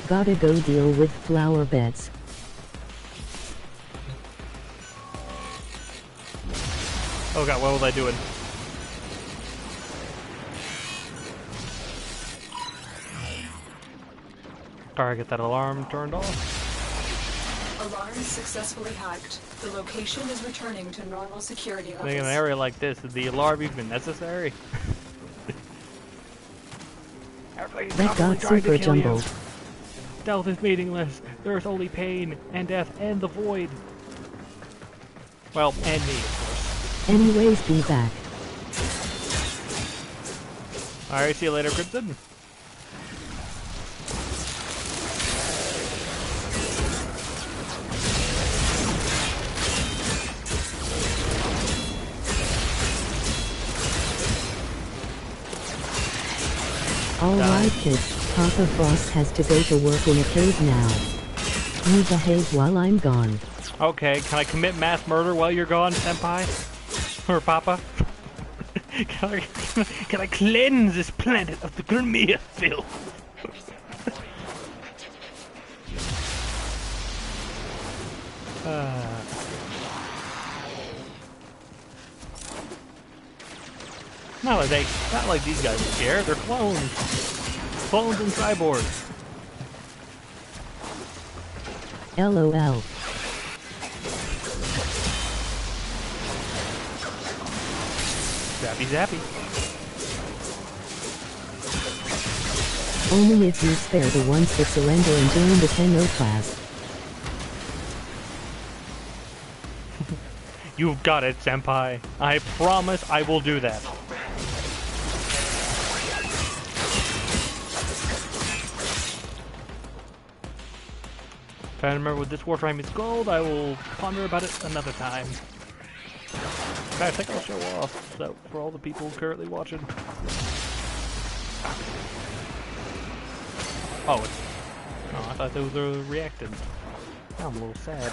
Gotta go deal with flower beds. Oh god, what was I doing? Alright, get that alarm turned off. Alarm successfully hacked. The location is returning to normal security I think in an levels. area like this, is the alarm even necessary? Everybody's That probably got trying to super kill you. jumbled. Stealth is meaningless. There is only pain, and death, and the void. Well, and me, of course. Anyways, be back. Alright, see you later, Crimson. Alright kids, Papa Frost has to go to work in a cave now. You behave while I'm gone. Okay, can I commit mass murder while you're gone, Senpai? Or Papa? can I cleanse this planet of the Grimea filth? Not like these guys would care. They're clones. Clones and cyborgs. LOL. Zappy zappy. Only if you spare the ones that surrender and join the Tenno class. You've got it, Senpai. I promise I will do that. If I remember what this Warframe is called, I will ponder about it another time. In fact, I think I'll show off so for all the people currently watching. Oh, I thought those were reactants. Now I'm a little sad.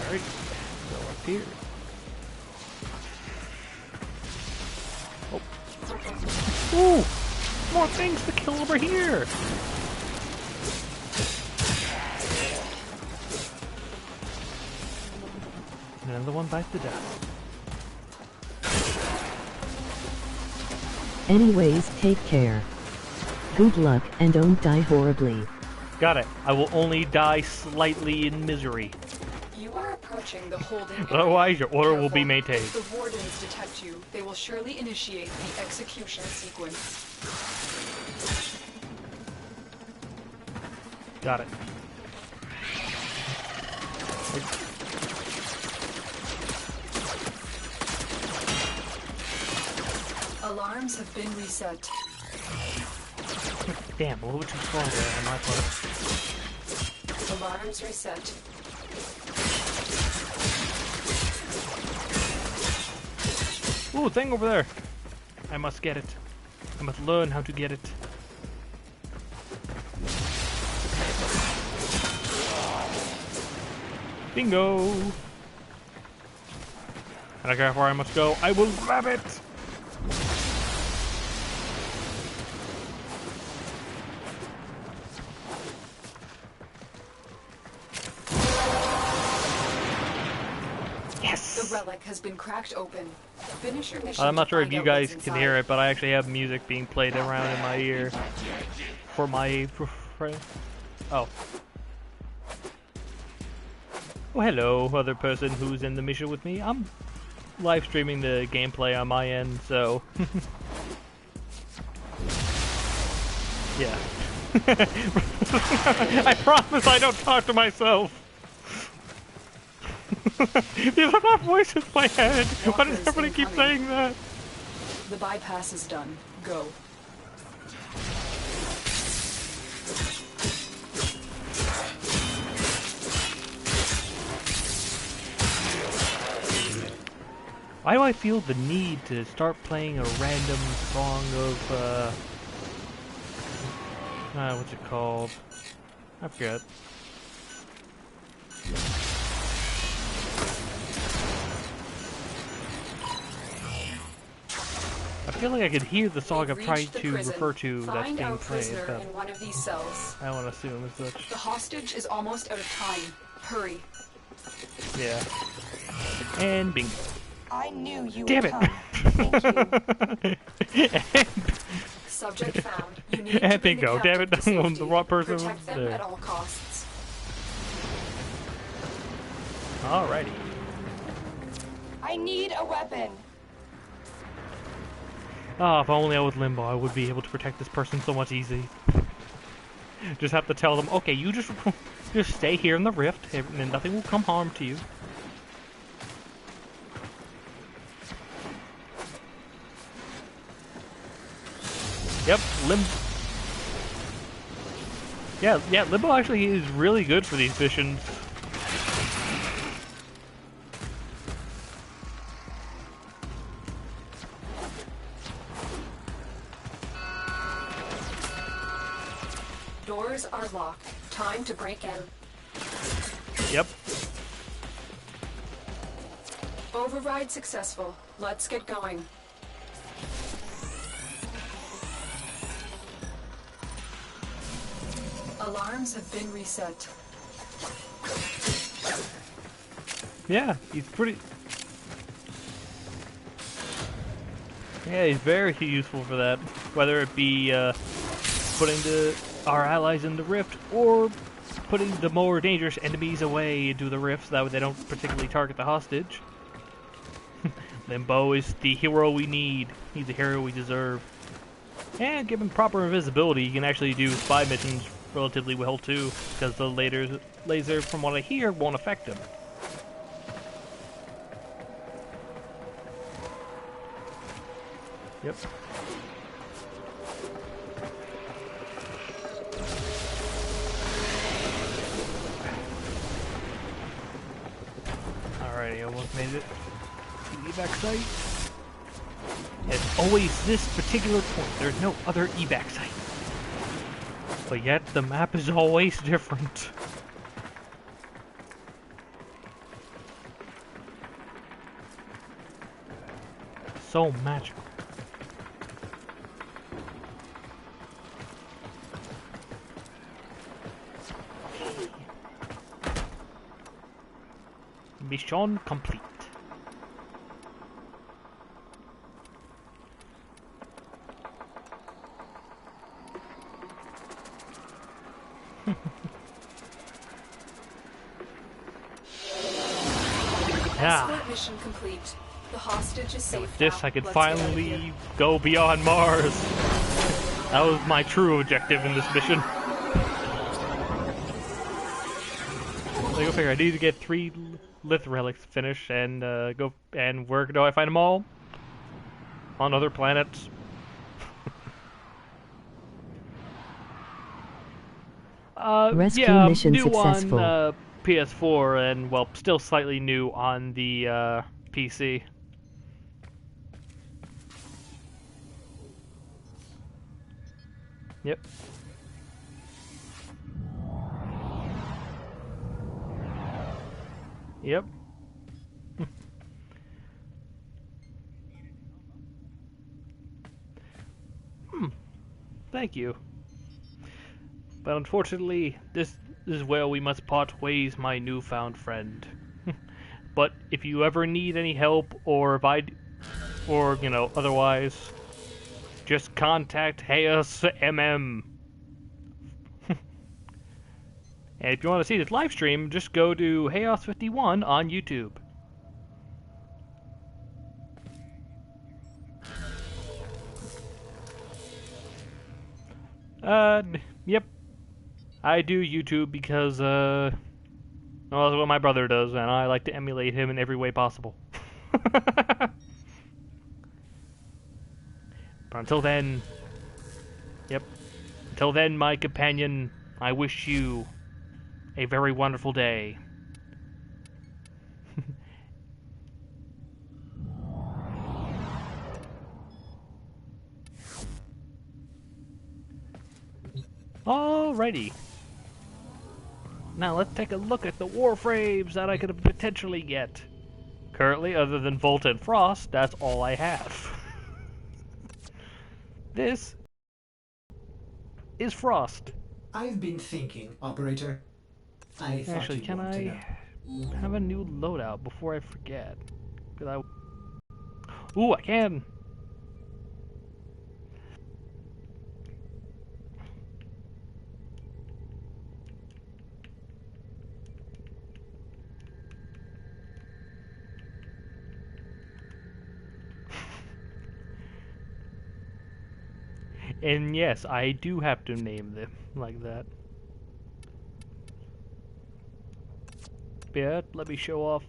Alright, go up here. Oh. Ooh! More things to kill over here! Another one bites the dust. Anyways, take care. Good luck and don't die horribly. Got it. I will only die slightly in misery. You are approaching the holding area. Otherwise, your order will be Careful. maintained. If the wardens detect you, they will surely initiate the execution sequence. Got it. Alarms have been reset. Damn, a little bit too slow there on my part. Alarms reset. Ooh, thing over there. I must get it. I must learn how to get it. Bingo! I don't care how far I must go. I will grab it! Yes! The relic has been cracked open. Finish your mission. I'm not to sure if find you out guys what's can inside. hear it, but I actually have music being played around in my ear. For my... Oh. Oh, hello, other person who's in the mission with me. I'm live streaming the gameplay on my end, so... yeah. I promise I don't talk to myself! These are not voices in my head! Why does everybody keep saying that? The bypass is done. Go. Why do I feel the need to start playing a random song of, what's it called? I forget. I feel like I could hear the song I'm They've trying reached the to prison. refer to that's Find being our played, prisoner but in one of these cells. I don't want to assume as such. The hostage is almost out of time. Hurry. Yeah. And bingo. I knew you Damn would it! come. Thank you. Subject found. You need And to bring bingo. the Damn it, captive to the safety. wrong person Protect was them there. at all costs. Alrighty. I need a weapon. Oh, if only I was Limbo, I would be able to protect this person so much easy. Just have to tell them, okay, you just stay here in the rift, and nothing will come harm to you. Yep, Yeah, Limbo actually is really good for these missions. Doors are locked. Time to break in. Yep. Override successful. Let's get going. Alarms have been reset. Yeah, he's pretty... Yeah, he's very useful for that. Whether it be putting our allies in the rift, or putting the more dangerous enemies away into the rift so that way they don't particularly target the hostage. Limbo is the hero we need. He's the hero we deserve. And given proper invisibility, he can actually do spy missions relatively well too, because the laser, from what I hear, won't affect him. Yep. Alrighty, almost made it to the evac site. It's always this particular point. There's no other evac site. But yet, the map is always different. So magical. Mission complete. Yeah. Escort mission complete. The hostage is safe. With this, now. I could Let's get out of finally here. go beyond Mars. That was my true objective in this mission. So go figure. I need to get 3 lith relics finished and go. And where do I find them all? On other planets. Rescue yeah, mission new successful. on PS4 and well, still slightly new on the PC. Yep. Yep. Thank you. But unfortunately, this is where we must part ways, my newfound friend. But if you ever need any help, or if or you know, otherwise, just contact Haos MM. And if you want to see this live stream, just go to Haos51 on YouTube. Yep. I do YouTube because, well, that's what my brother does, and I like to emulate him in every way possible. But until then, yep. Until then, my companion, I wish you a very wonderful day. Alrighty. Now let's take a look at the Warframes that I could potentially get. Currently, other than Volt and Frost, that's all I have. This is Frost. I've been thinking, Operator. I thought Actually, you'd can want to know. I have a new loadout before I forget? Ooh, I can! And yes, I do have to name them like that. But let me show off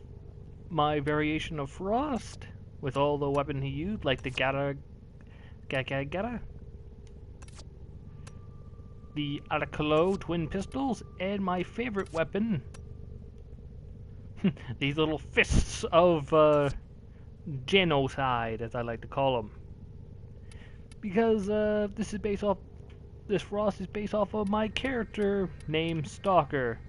my variation of Frost with all the weapon he used, like the Gata, the Arcalo twin pistols, and my favorite weapon, these little fists of genocide, as I like to call them. Because this Frost is based off of my character named Stalker,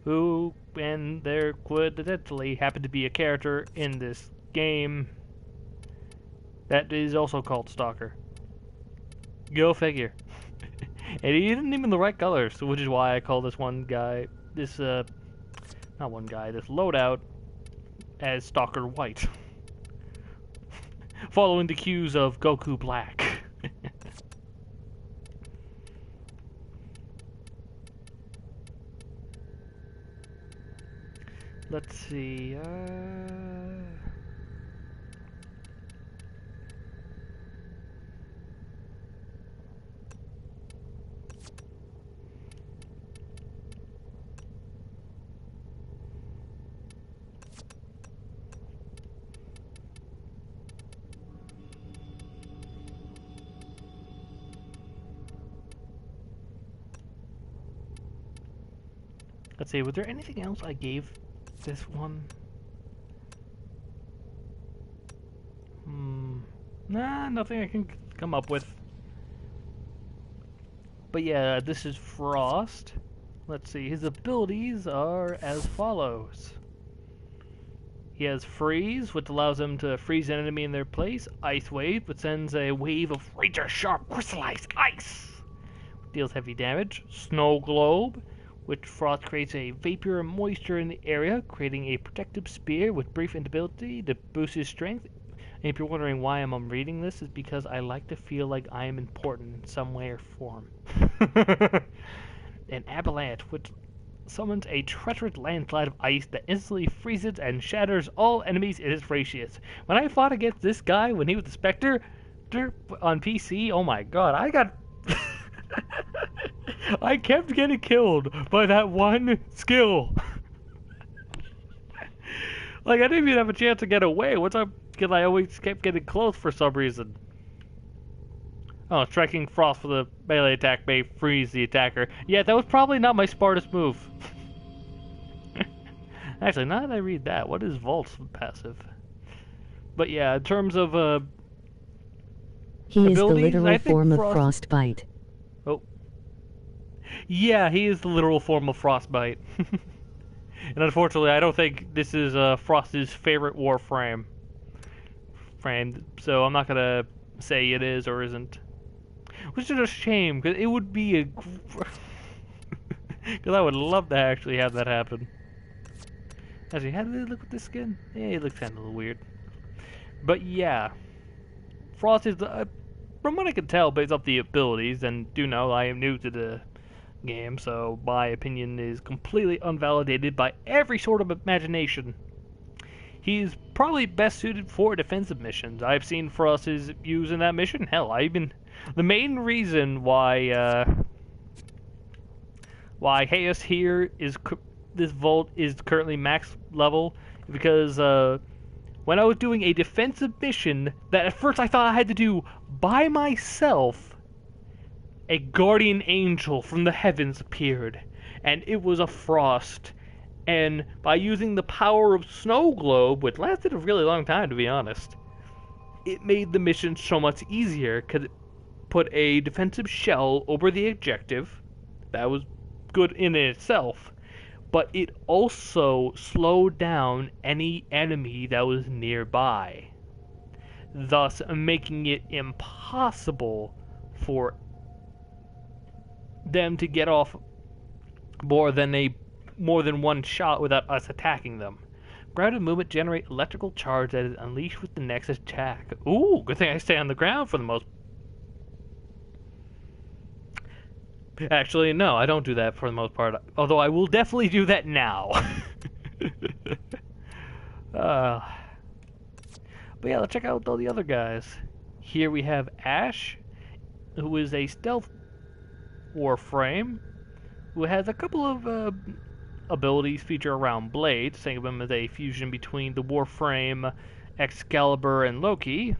who, and there coincidentally happened to be a character in this game that is also called Stalker. Go figure. And he isn't even the right color, so which is why I call this one guy, this loadout as Stalker White. Following the cues of Goku Black. Let's see, let's see, was there anything else I gave this one? Nah, nothing I can come up with. But yeah, this is Frost. Let's see, his abilities are as follows. He has Freeze, which allows him to freeze an enemy in their place. Ice Wave, which sends a wave of razor-sharp crystallized ice. Deals heavy damage. Snow Globe, which Frost creates a vapor and moisture in the area, creating a protective spear with brief invisibility to boost his strength. And if you're wondering why I'm reading this, it's because I like to feel like I am important in some way or form. an avalanche, which summons a treacherous landslide of ice that instantly freezes and shatters all enemies in its radius. When I fought against this guy when he was the Spectre on PC, oh my god, I got... I kept getting killed by that one skill. Like, I didn't even have a chance to get away. Because I always kept getting close for some reason. Oh, striking frost with a melee attack may freeze the attacker. Yeah, that was probably not my smartest move. Actually, now that I read that, what is Vault's passive? But yeah, in terms of He is the abilities, literal form of frostbite. Oh. Yeah, he is the literal form of frostbite. And unfortunately, I don't think this is Frost's favorite Warframe. So I'm not gonna say it is or isn't. Which is a shame, because it would be a... Because I would love to actually have that happen. Actually, how did it look with this skin? Yeah, it looks kind of a little weird. But yeah. Frost is, from what I can tell, based off the abilities, and do know I am new to the game, so my opinion is completely unvalidated by every sort of imagination. He's probably best suited for defensive missions. I've seen Frost's use in that mission. Hell, the main reason why Haos here is this Vault is currently max level is because when I was doing a defensive mission that at first I thought I had to do by myself, a guardian angel from the heavens appeared, and it was a Frost. And by using the power of Snow Globe, which lasted a really long time to be honest, it made the mission so much easier because it put a defensive shell over the objective. That was good in itself, but it also slowed down any enemy that was nearby, thus making it impossible for them to get off more than one shot without us attacking them. Grounded movement generate electrical charge that is unleashed with the next attack. Ooh, good thing I stay on the ground for the most... Actually, no, I don't do that for the most part. Although I will definitely do that now. But yeah, let's check out all the other guys. Here we have Ash, who is a stealth Warframe, who has a couple of abilities feature around blades. Think of him as a fusion between the Warframe, Excalibur, and Loki.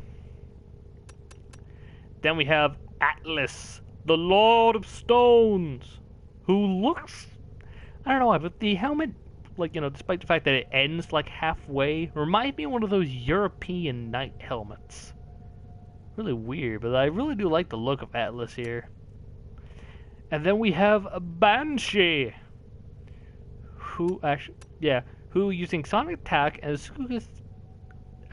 Then we have Atlas, the Lord of Stones, who looks, I don't know, but the helmet, like, despite the fact that it ends like halfway, reminds me of one of those European knight helmets. Really weird, but I really do like the look of Atlas here. And then we have a Banshee, who using sonic attack and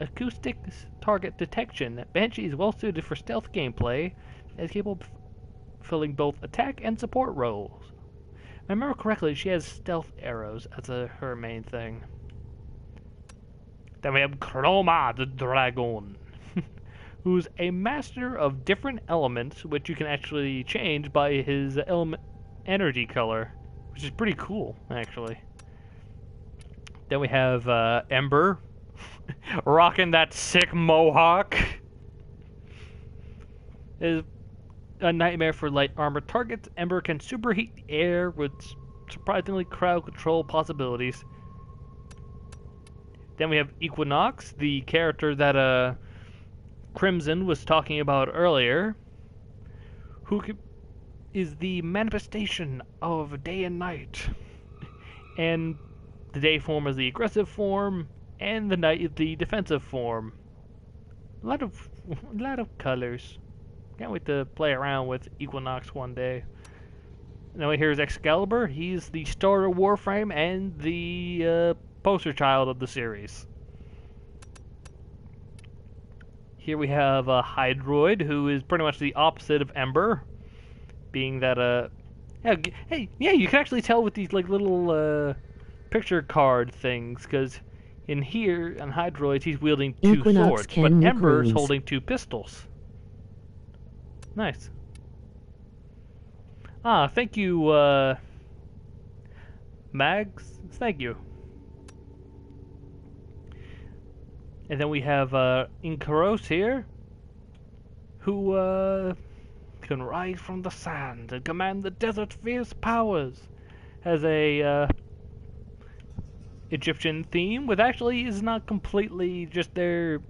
acoustic target detection, Banshee is well suited for stealth gameplay and is capable of filling both attack and support roles. If I remember correctly, she has stealth arrows as her main thing. Then we have Chroma the Dragon, who's a master of different elements, which you can actually change by his element energy color, which is pretty cool, actually. Then we have Ember, rocking that sick mohawk. Is a nightmare for light armor targets. Ember can superheat the air with surprisingly crowd control possibilities. Then we have Equinox, the character that Crimson was talking about earlier, who is the manifestation of day and night. And the day form is the aggressive form, and the night is the defensive form. A lot of colors. Can't wait to play around with Equinox one day. Now here's Excalibur. He's the starter Warframe and the poster child of the series. Here we have a Hydroid, who is pretty much the opposite of Ember, being that you can actually tell with these like little picture card things, because in here on Hydroid he's wielding two swords, but Ember's holding two pistols. Nice. Thank you, Mags, thank you. And then we have Inkaros here, who can rise from the sand and command the desert's fierce powers. Has a Egyptian theme, which actually is not completely just there.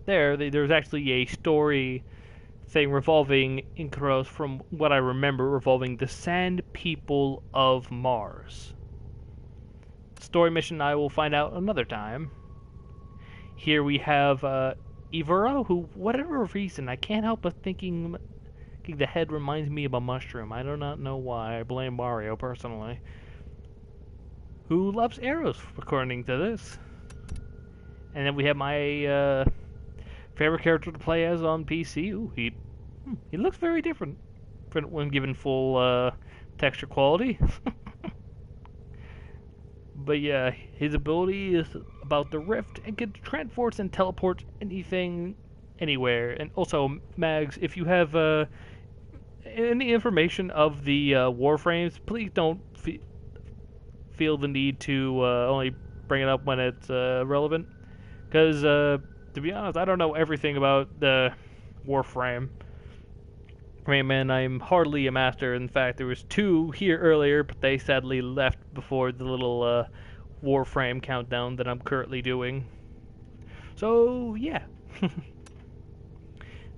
There's actually a story thing revolving Inkaros, from what I remember, revolving the Sand People of Mars. Story mission I will find out another time. Here we have Ivero, who, whatever reason, I can't help but thinking the head reminds me of a mushroom. I do not know why. I blame Mario personally. Who loves arrows, according to this. And then we have my favorite character to play as on PC. Ooh, he looks very different when given full texture quality. But yeah, his ability is about the rift and can transport and teleport anything, anywhere. And also, Mags, if you have any information of the Warframes, please don't feel the need to only bring it up when it's relevant. Because, to be honest, I don't know everything about the Warframe. I mean, man, I'm hardly a master. In fact, there was 2 here earlier, but they sadly left before the little Warframe countdown that I'm currently doing. So, yeah.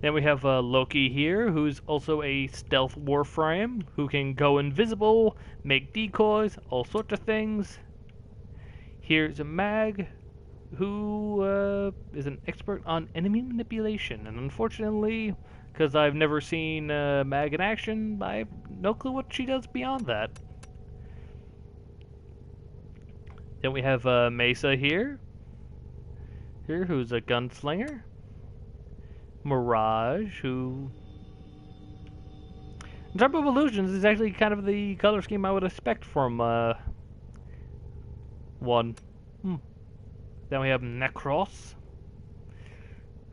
Then we have Loki here, who's also a stealth Warframe, who can go invisible, make decoys, all sorts of things. Here's a Mag, who is an expert on enemy manipulation, and unfortunately, because I've never seen Mag in action, I have no clue what she does beyond that. Then we have Mesa here, who's a gunslinger. Mirage, who, in terms of illusions, is actually kind of the color scheme I would expect from one. Then we have Necros,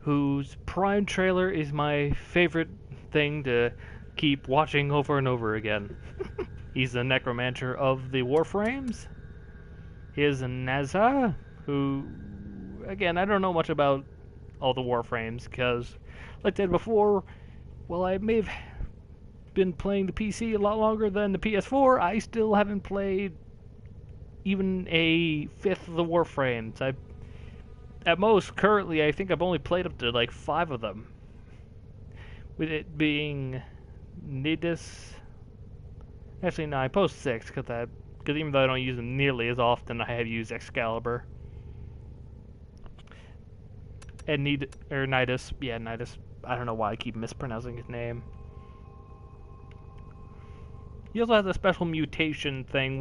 whose Prime trailer is my favorite thing to keep watching over and over again. He's the necromancer of the Warframes. Here's Naza, who, again, I don't know much about all the Warframes, because, like I said before, well, I may have been playing the PC a lot longer than the PS4, I still haven't played even a fifth of the Warframes. At most, currently, I think I've only played up to like 5 of them. With it being Nidus. Actually, no, I post 6 because even though I don't use them nearly as often, I have used Excalibur. And Nidus. Yeah, Nidus. I don't know why I keep mispronouncing his name. He also has a special mutation thing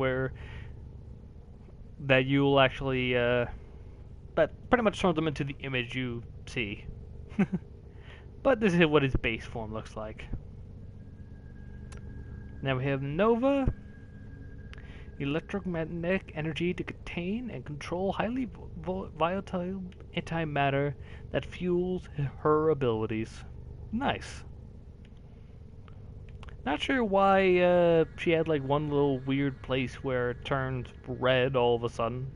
that you'll actually that pretty much turns them into the image you see. But this is what his base form looks like. Now we have Nova. Electromagnetic energy to contain and control highly volatile antimatter that fuels her abilities. Nice. Not sure why she had like one little weird place where it turns red all of a sudden.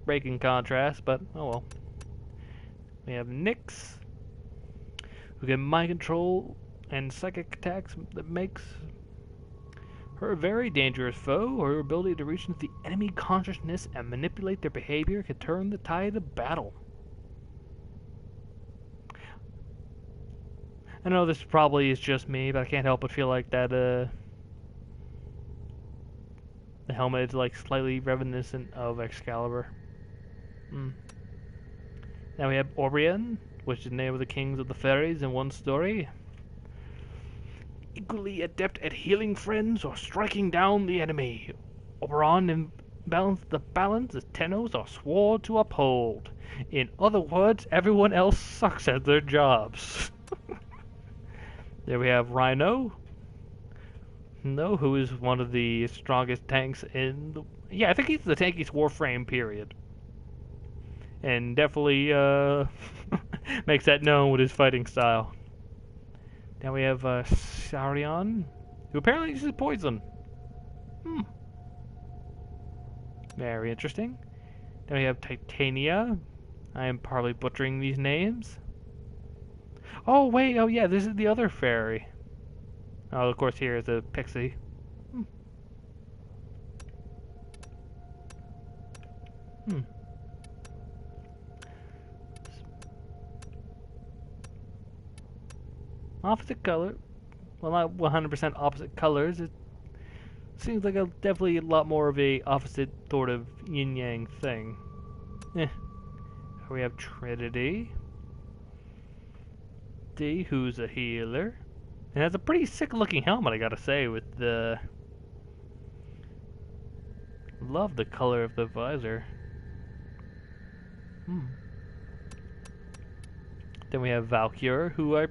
Breaking contrast, but oh well. We have Nyx, who can mind control and psychic attacks that makes her a very dangerous foe. Her ability to reach into the enemy consciousness and manipulate their behavior can turn the tide of battle. I know this probably is just me, but I can't help but feel like that the helmet is like slightly reminiscent of Excalibur. Now we have Orion, which is the name of the kings of the fairies in one story. Equally adept at healing friends or striking down the enemy. Oberon the balance as Tenos are sworn to uphold. In other words, everyone else sucks at their jobs. There we have Rhino, who is one of the strongest tanks in the... Yeah, I think he's the tankiest Warframe, period. And definitely makes that known with his fighting style. Now we have Saurion, who apparently uses poison. Very interesting. Then we have Titania. I am probably butchering these names. Oh, wait. Oh, yeah. This is the other fairy. Oh, of course, here is a pixie. Opposite color. Well, not 100% opposite colors. It seems like definitely a lot more of a opposite sort of yin-yang thing. We have Trinity. D, who's a healer. And has a pretty sick-looking helmet, I gotta say, with the... Love the color of the visor. Then we have Valkyr, who I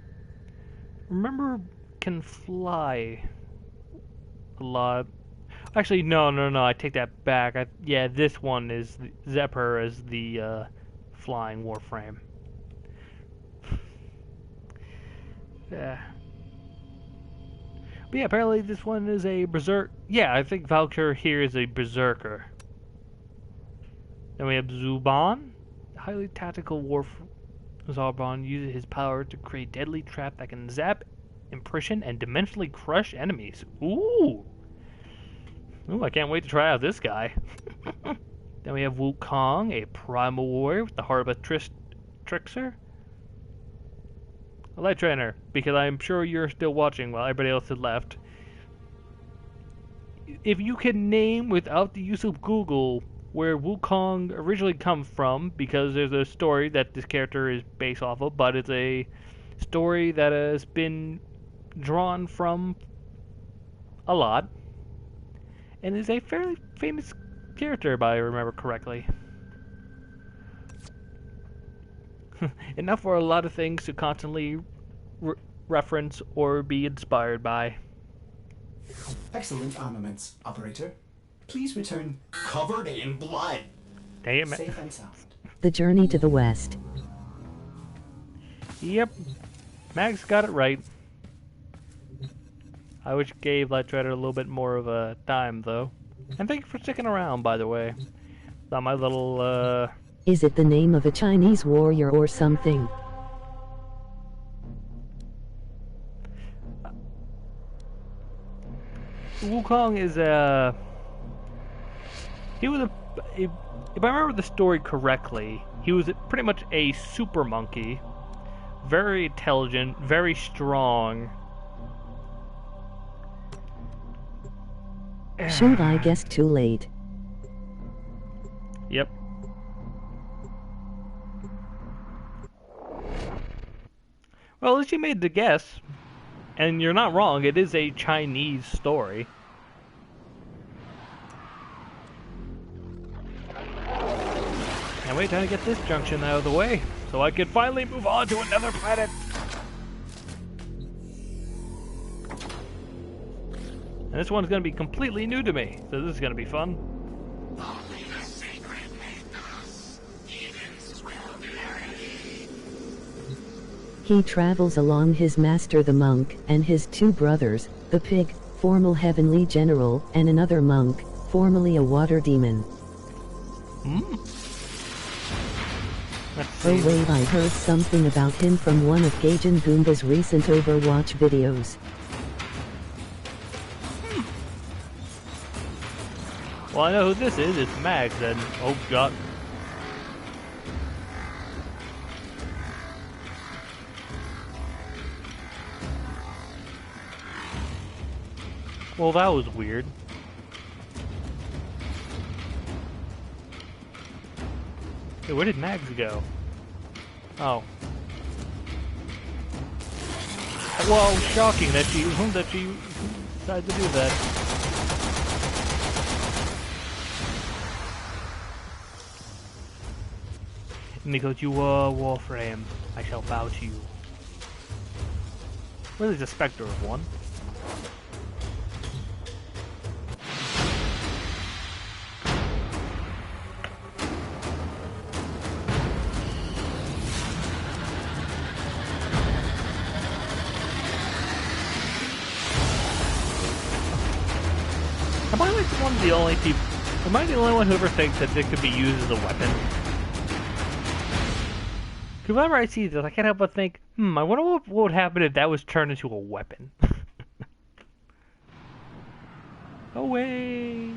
remember can fly a lot. Actually, no, I take that back. Yeah, this one is Zephyr as the flying Warframe. Yeah. But yeah, apparently this one is a berserk. Yeah, I think Valkyr here is a berserker. Then we have Zuban, highly tactical Zarbon uses his power to create deadly trap that can zap, imprison, and dimensionally crush enemies. Ooh! Ooh, I can't wait to try out this guy. Then we have Wukong, a primal warrior with the heart of a trickster. A light trainer, because I'm sure you're still watching while everybody else has left. If you can name without the use of Google where Wukong originally comes from, because there's a story that this character is based off of, but it's a story that has been drawn from a lot, and is a fairly famous character, if I remember correctly. Enough for a lot of things to constantly reference or be inspired by. Excellent armaments, operator. Please return covered in blood. Dang it, Safe and sound. The journey to the west. Yep, Max got it right. I wish gave Light Trader a little bit more of a time, though. And thank you for sticking around, by the way. About my little, Is it the name of a Chinese warrior or something? Wukong is he was if I remember the story correctly, he was pretty much a super monkey. Very intelligent, very strong. Should I guess too late? Yep. Well, at least you made the guess. And you're not wrong, it is a Chinese story. And wait, time to get this junction out of the way, so I can finally move on to another planet. And this one's gonna be completely new to me, so this is gonna be fun. Only the sacred mythos, heathens will perish. He travels along his master the monk, and his two brothers, the pig, formal heavenly general, and another monk, formerly a water demon. Let's Oh see. wait, I heard something about him from one of Gaijin Goomba's recent Overwatch videos. Well, I know who this is. It's Max, and oh god. Well, that was weird. Hey, where did Max go? Oh. Well, shocking that she decided to do that. And he goes, "You are Warframe. I shall bow to you." Well, he's a specter of one. Am I like one of the only people? Am I the only one who ever thinks that it could be used as a weapon? Because whenever I see this, I can't help but think, I wonder what would happen if that was turned into a weapon. Away!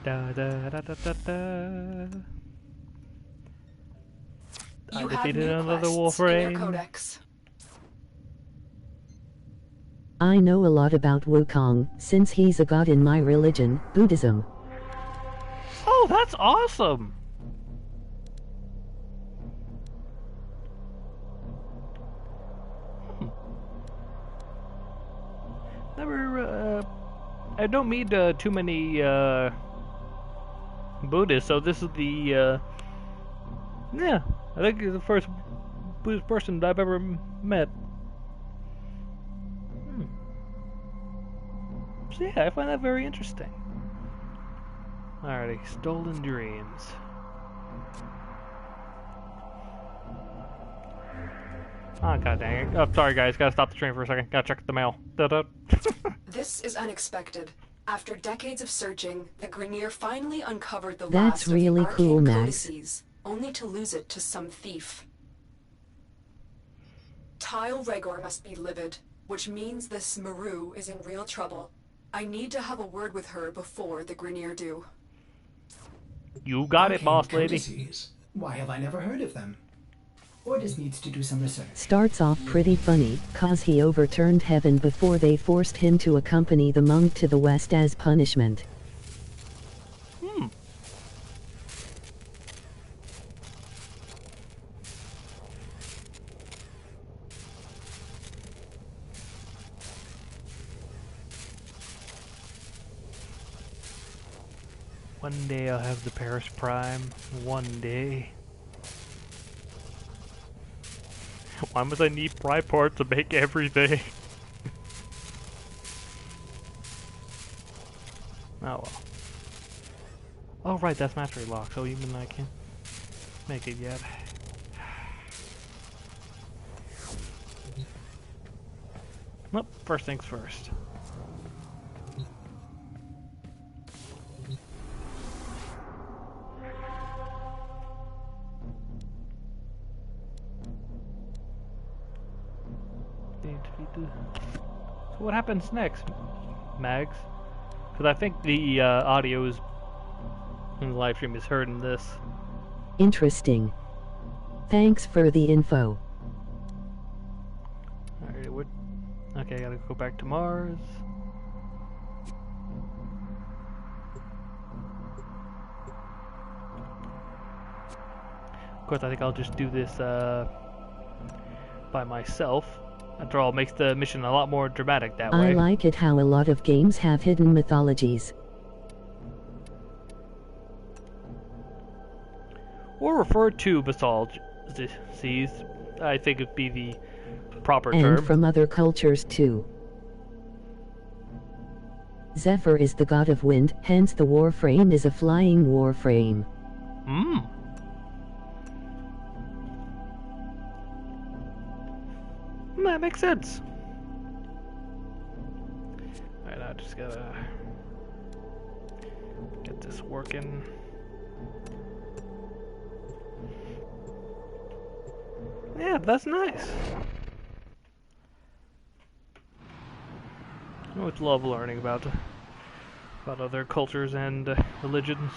Da da da da da da. I defeated another Warframe. Codex. I know a lot about Wukong, since he's a god in my religion, Buddhism. Oh, that's awesome! Never, I don't meet too many Buddhists, so this is the, yeah, I think you're the first Buddhist person I've ever met. So yeah, I find that very interesting. Alrighty, stolen dreams. Oh, god dang it. Oh, sorry guys, gotta stop the train for a second. Gotta check the mail. Da-da. This is unexpected. After decades of searching, the Grineer finally uncovered the That's last really of the cool, arcane Max. codices, only to lose it to some thief. Tile Regor must be livid, which means this Maru is in real trouble. I need to have a word with her before the Grineer do. You got it, Arcane boss lady. codices? Why have I never heard of them? Orders needs to do some research. Starts off pretty funny, cause he overturned heaven before they forced him to accompany the monk to the west as punishment. One day I'll have the Paris Prime. One day. Why must I need prime parts to make everything? Oh well. Oh right, that's mastery lock, so even I can't make it yet. Nope, first things first. So what happens next, Mags? Because I think the audio is in the live stream is heard in this. Interesting. Thanks for the info. Alright, what? Okay, I gotta go back to Mars. Of course, I think I'll just do this by myself. After all, it makes the mission a lot more dramatic that way. I like it how a lot of games have hidden mythologies. Or refer to mythologies, I think it'd be the proper And term. from other cultures too. Zephyr is the god of wind, hence the Warframe is a flying Warframe. That makes sense. Alright, I just gotta get this working. Yeah, that's nice. I always love learning about other cultures and religions,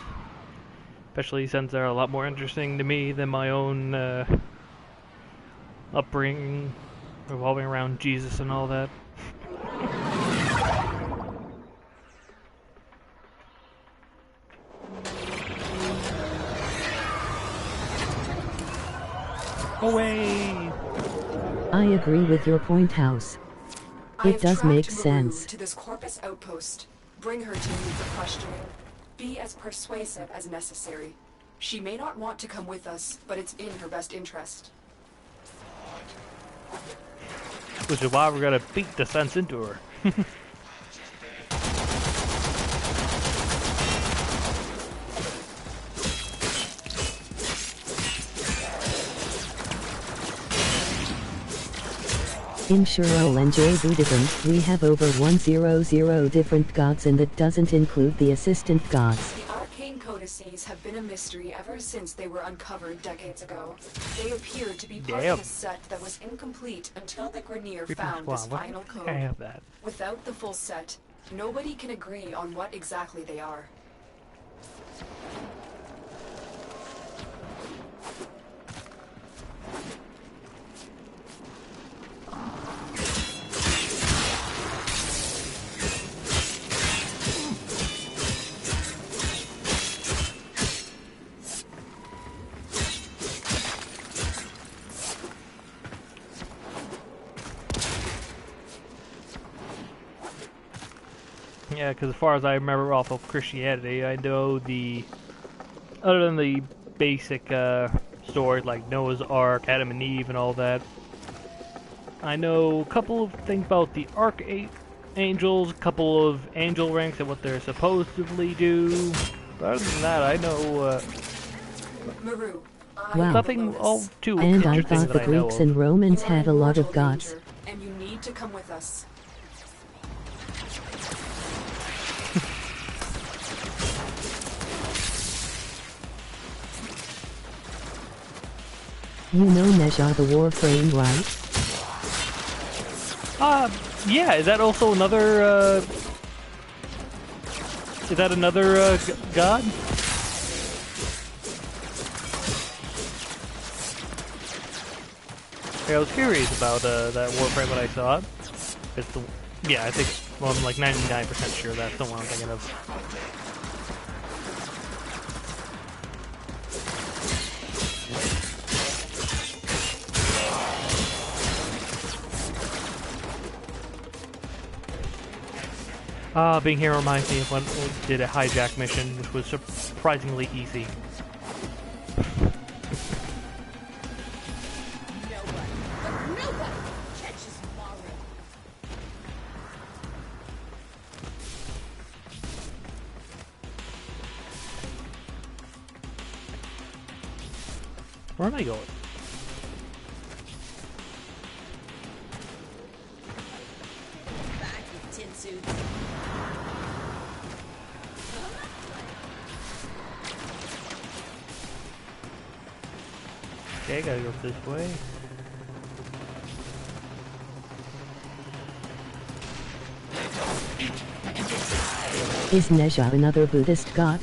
especially since they're a lot more interesting to me than my own upbringing revolving around Jesus and all that. Away! I agree with your point, House. I It have does tracked make Maru sense. to this Corpus outpost. Bring her to me for questioning. Be as persuasive as necessary. She may not want to come with us, but it's in her best interest. Which is why we're gonna beat the sense into her. I'm sure I'll enjoy Buddhism. We have over 100 different gods, and that doesn't include the assistant gods. The arcane codices have been a mystery ever since they were uncovered decades ago. They appeared to be part of a set that was incomplete until the Grenier found this final code. I have that. Without the full set, nobody can agree on what exactly they are. Yeah, because as far as I remember off of Christianity, I know other than the basic stories like Noah's Ark, Adam and Eve, and all that, I know a couple of things about the Archangels, a couple of angel ranks and what they're supposedly do. But other than that, I know Maru, Wow. nothing all too And I interesting thought the that I know Greeks of. and Romans you are had in a lot of mortal gods. danger, and you need to come with us. You know Nezha the Warframe, right? Yeah, is that also another, is that another, god? Yeah, I was curious about, that Warframe when I saw it. It's the, yeah, I think, well, I'm like 99% sure that's the one I'm thinking of. Being here reminds me of when we did a hijack mission, which was surprisingly easy. Where am I going? Okay, I gotta go this way. Is Nezha another Buddhist god?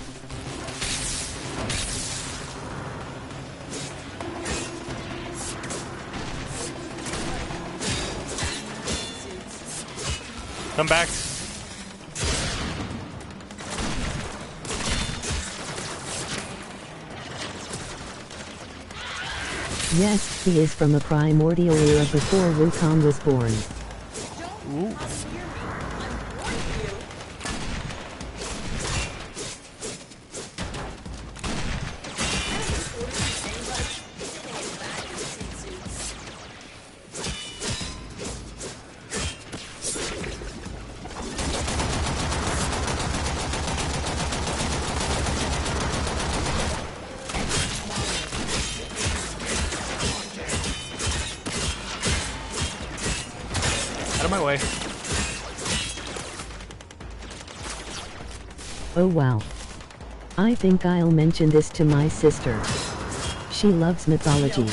Come back. Yes, he is from a primordial era before Wukong was born. Ooh. Out of my way. Oh wow. I think I'll mention this to my sister. She loves mythology.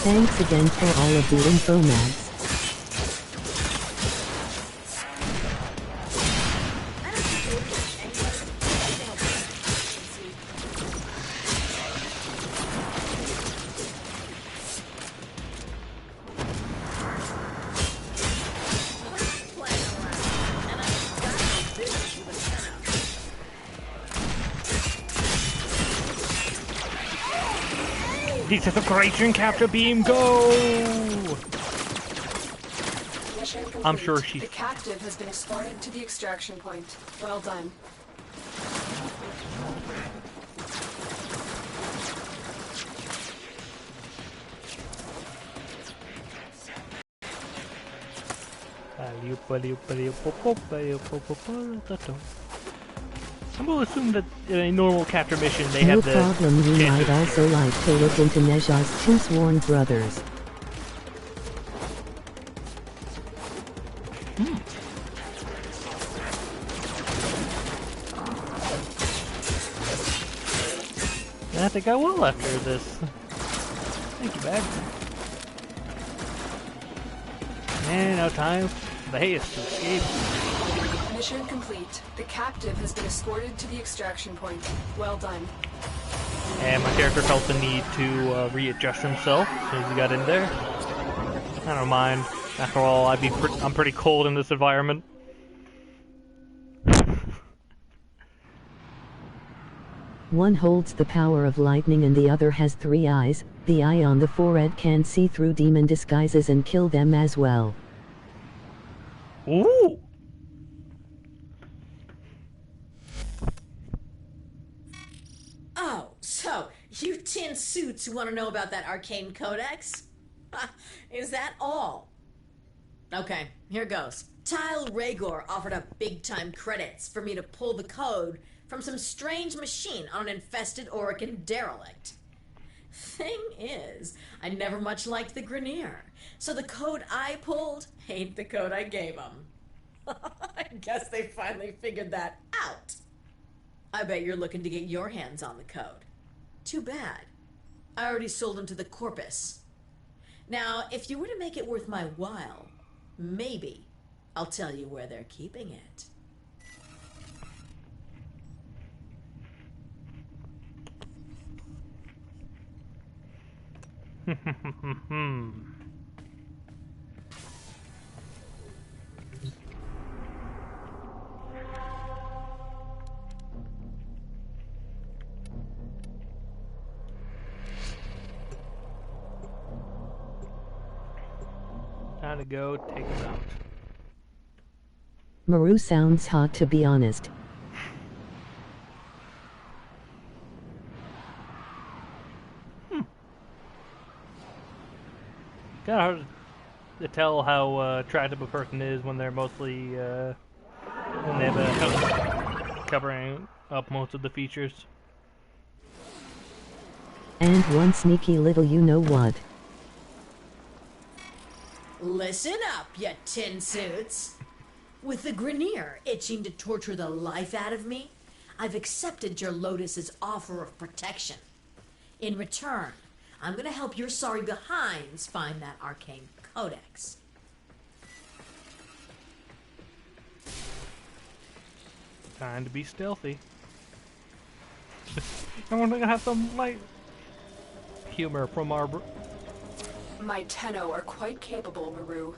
Thanks again for all of the info, Mads. Disintegration capture beam, go! Mission complete. I'm sure she's- The captive has been escorted to the extraction point. Well done. I'm going to assume that in a normal capture mission they No have the problem, you chances- might also like to look into Nezha's two sworn brothers. I think I will after this. Thank you, bag. And now time for the Haos to escape. Mission complete. The captive has been escorted to the extraction point. Well done. And my character felt the need to readjust himself as soon as he got in there. I don't mind. After all, I'm pretty cold in this environment. One holds the power of lightning and the other has 3 eyes. The eye on the forehead can see through demon disguises and kill them as well. Ooh! Oh, so you tin suits who want to know about that arcane codex? Is that all? Okay, here goes. Tile Rhaegor offered up big-time credits for me to pull the code from some strange machine on an infested Orican derelict. Thing is, I never much liked the Grineer, so the code I pulled ain't the code I gave them. I guess they finally figured that out. I bet you're looking to get your hands on the code. Too bad. I already sold them to the Corpus. Now, if you were to make it worth my while, maybe I'll tell you where they're keeping it. Time to go take him out. Maru sounds hot, to be honest. Kind of hard to tell how attractive a person is when they're mostly when they have a house covering up most of the features. And one sneaky little you-know-what. Listen up, you tin suits. With the Grineer itching to torture the life out of me, I've accepted your Lotus's offer of protection. In return, I'm gonna help your sorry behinds find that arcane codex. Time to be stealthy. I want to have some light humor from our... My Tenno are quite capable, Maru.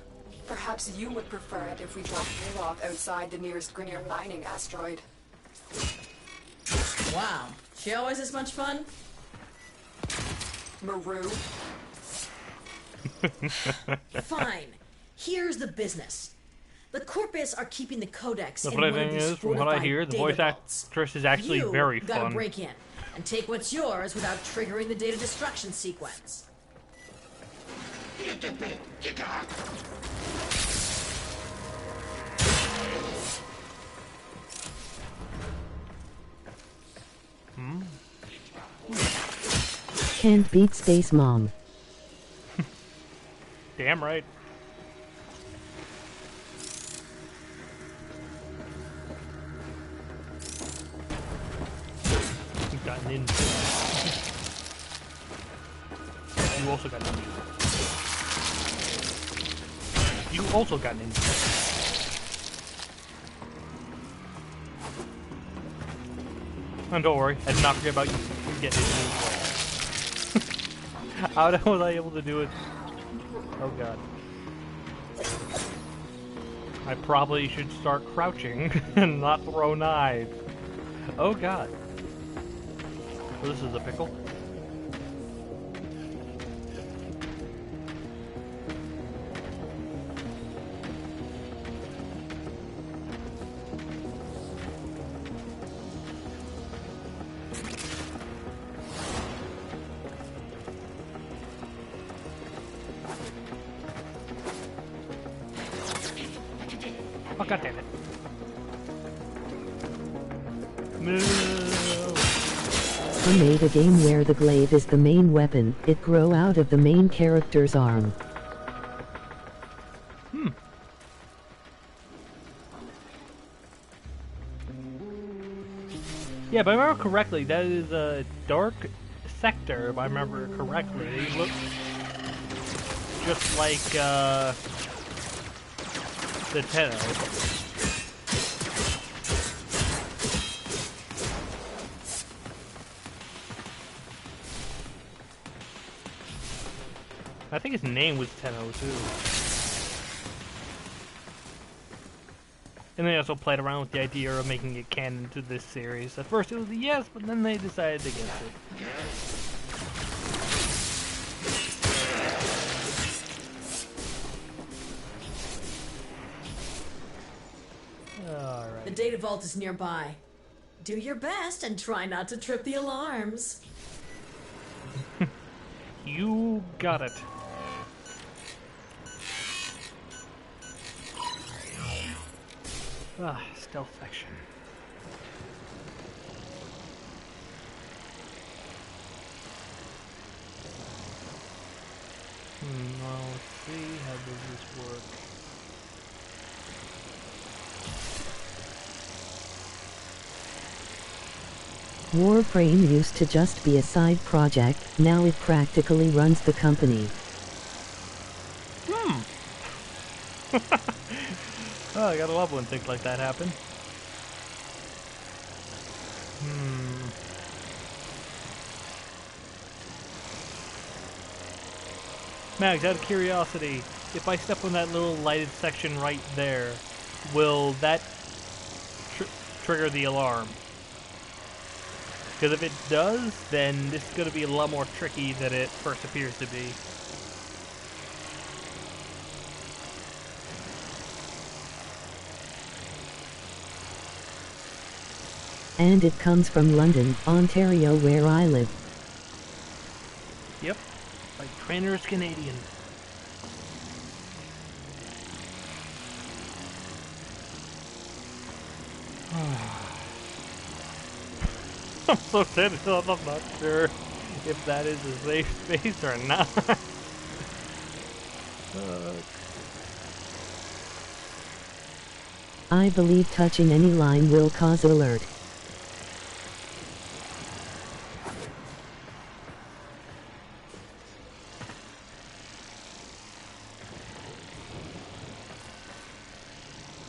Perhaps you would prefer it if we dropped you off outside the nearest Grineer mining asteroid. Wow, she always this much fun? Maru? Fine. Here's the business. The Corpus are keeping the codex The in funny one of thing these is, from what I hear, the voice fortified data vaults. actress is actually You very gotta fun. break in and take what's yours without triggering the data destruction sequence. Can't beat Space Mom. Damn right. You've gotten in. You also got in. You also got in. And don't worry, I did not forget about you getting in as well. How was I able to do it? Oh god. I probably should start crouching and not throw knives. Oh god. So this is a pickle? Oh god damn it. No. I made a game where the glaive is the main weapon. It grow out of the main character's arm. Yeah, if I remember correctly, that is dark sector, if I remember correctly. They look just like the Tenno. I think his name was Tenno too. And they also played around with the idea of making it canon to this series. At first it was a yes, but then they decided against it. Alright. The data vault is nearby. Do your best and try not to trip the alarms. You got it. Ah, stealth section. Well, let's see, how does this work? Warframe used to just be a side project, now it practically runs the company. Oh, I gotta love when things like that happen. Max, out of curiosity, if I step on that little lighted section right there, will that trigger the alarm? Because if it does, then this is going to be a lot more tricky than it first appears to be. And it comes from London, Ontario, where I live. Yep, like trainer's Canadian. I'm so tense, I'm not sure if that is a safe space or not. I believe touching any line will cause alert.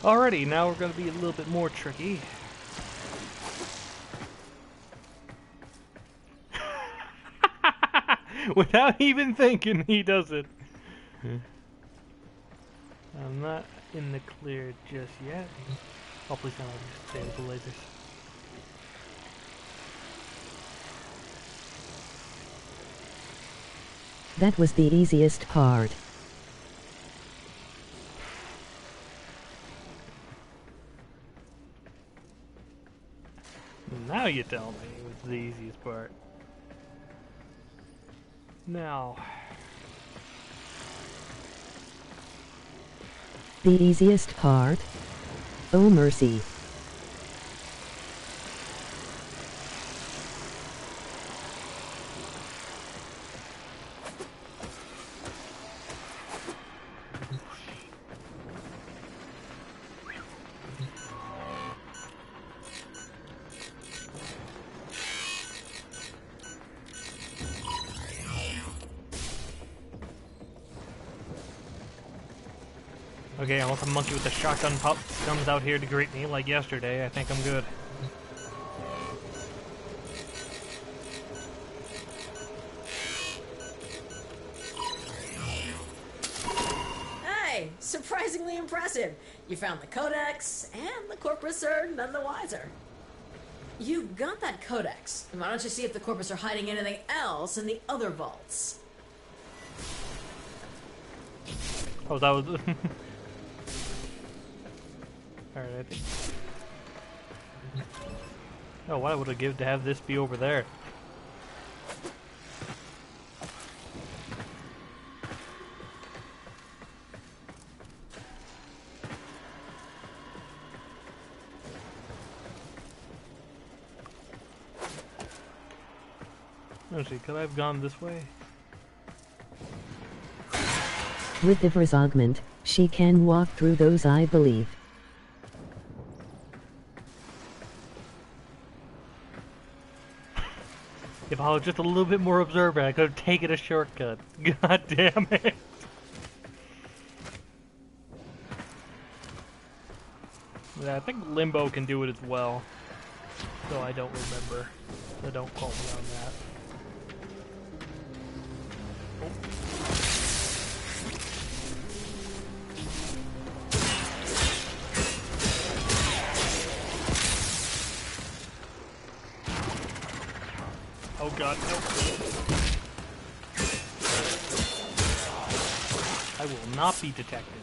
Alrighty, now we're going to be a little bit more tricky. Without even thinking, he does it. I'm not in the clear just yet. Oh, please don't stay with the lasers. That was the easiest part. Now you tell me it was the easiest part. Now. The easiest part? Oh mercy. Okay, unless a monkey with a shotgun pup comes out here to greet me like yesterday, I think I'm good. Hey, surprisingly impressive. You found the codex, and the corpus are none the wiser. You got that codex. Why don't you see if the corpus are hiding anything else in the other vaults? Oh, that was... Alright, I think... Oh, what I would have given to have this be over there. Let's see, could I have gone this way? With Diver's augment, she can walk through those, I believe. If I was just a little bit more observant, I could have taken a shortcut. God damn it. Yeah, I think Limbo can do it as well. Though I don't remember. So don't quote me on that. Oh god, no. I will not be detected.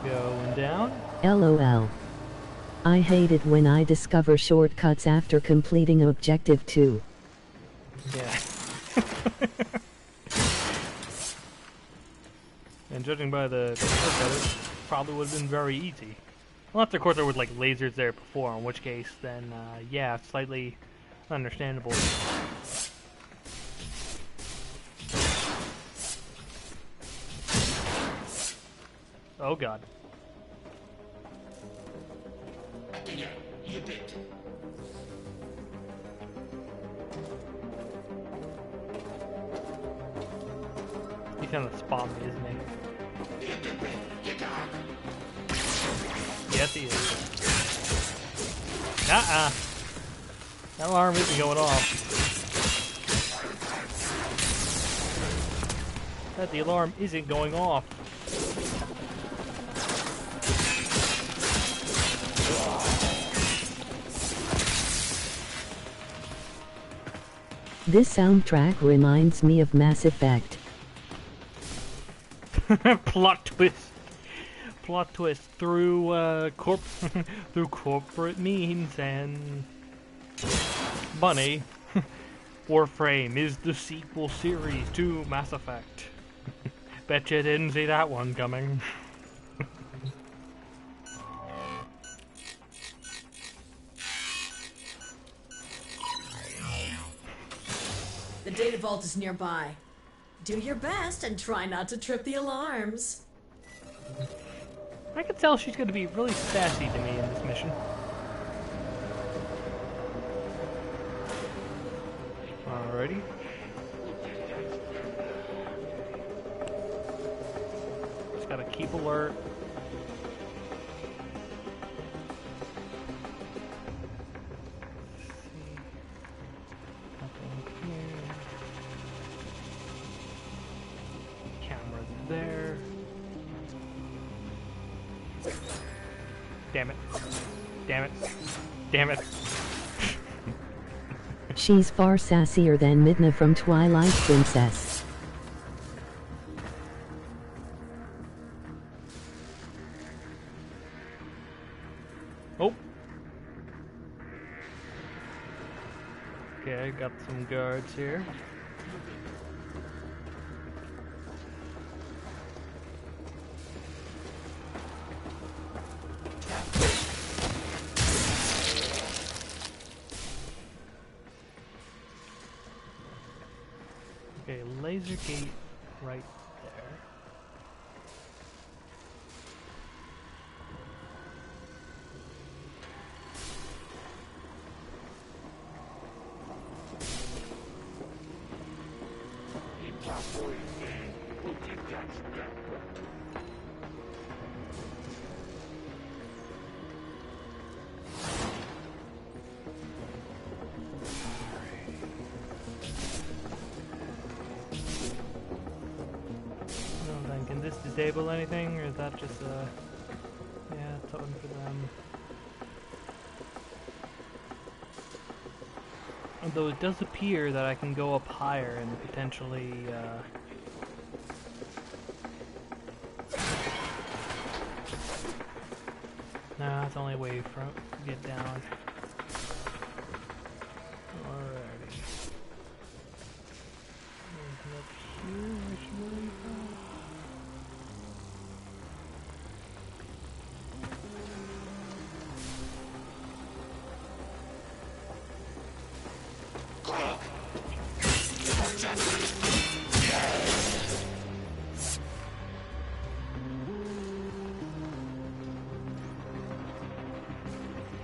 Going down. LOL. I hate it when I discover shortcuts after completing Objective 2. Yeah. And judging by the shortcut, it probably would have been very easy. Unless, of course, there was like lasers there before, in which case, then, yeah, slightly understandable. Oh god. Yeah, you did. He's gonna spawn me, isn't he? You got Yes, he is. Nuh-uh. That alarm isn't going off. The alarm isn't going off. This soundtrack reminds me of Mass Effect. Plot twist. Plot twist through through corporate means and money. Warframe is the sequel series to Mass Effect. Bet you didn't see that one coming. The data vault is nearby. Do your best and try not to trip the alarms. I can tell she's going to be really sassy to me in this mission. Alrighty. Just gotta keep alert. Nothing here. Camera's there. Damn it. Damn it. Damn it. She's far sassier than Midna from Twilight Princess. Oh. Okay, got some guards here. Okay, laser gate right there. Can this disable anything, or is that just a... yeah, it's open for them. Although it does appear that I can go up higher and potentially, nah, it's only a way from get down. Alrighty. Anything up here I should worry about?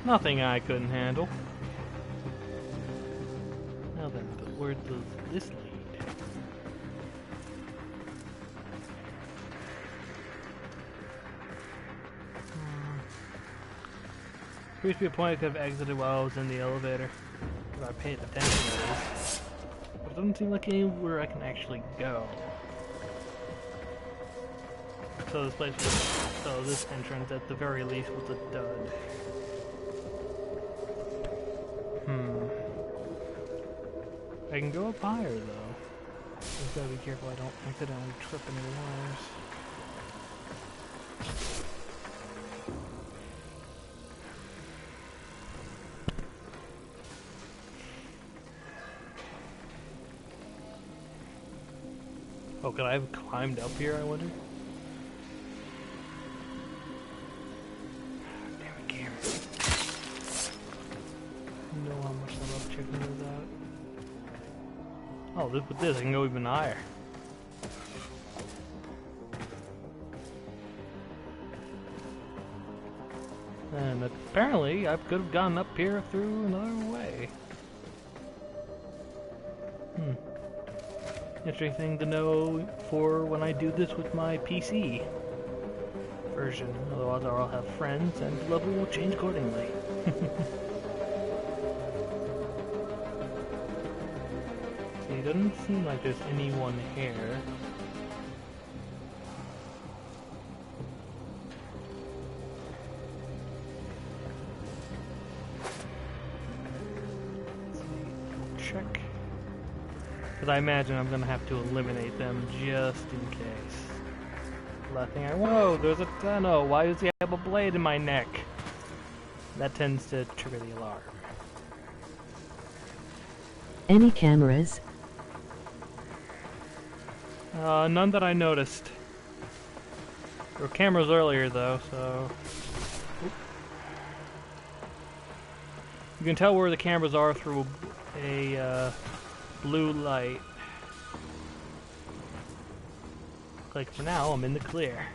Nothing I couldn't handle. Now then, but where does this lead? There used to be a point I could have exited while I was in the elevator. If I paid attention to this. But it doesn't seem like anywhere I can actually go. So this place was, so this entrance at the very least was a dud. I can go up higher though. Just gotta be careful I don't accidentally trip any wires. Oh, could I have climbed up here, I wonder? Damn it, camera. You know how much I love checking those out. Oh, with this I can go even higher. And apparently I could have gone up here through another way. Interesting thing to know for when I do this with my PC version. Otherwise I'll have friends and the level will change accordingly. See, it doesn't seem like there's anyone here. Let's see. Check. Because I imagine I'm going to have to eliminate them just in case. Last thing whoa, there's a tunnel. Why does he have a blade in my neck? That tends to trigger the alarm. Any cameras? None that I noticed. There were cameras earlier though, so... Oop. You can tell where the cameras are through a blue light. Like for now, I'm in the clear.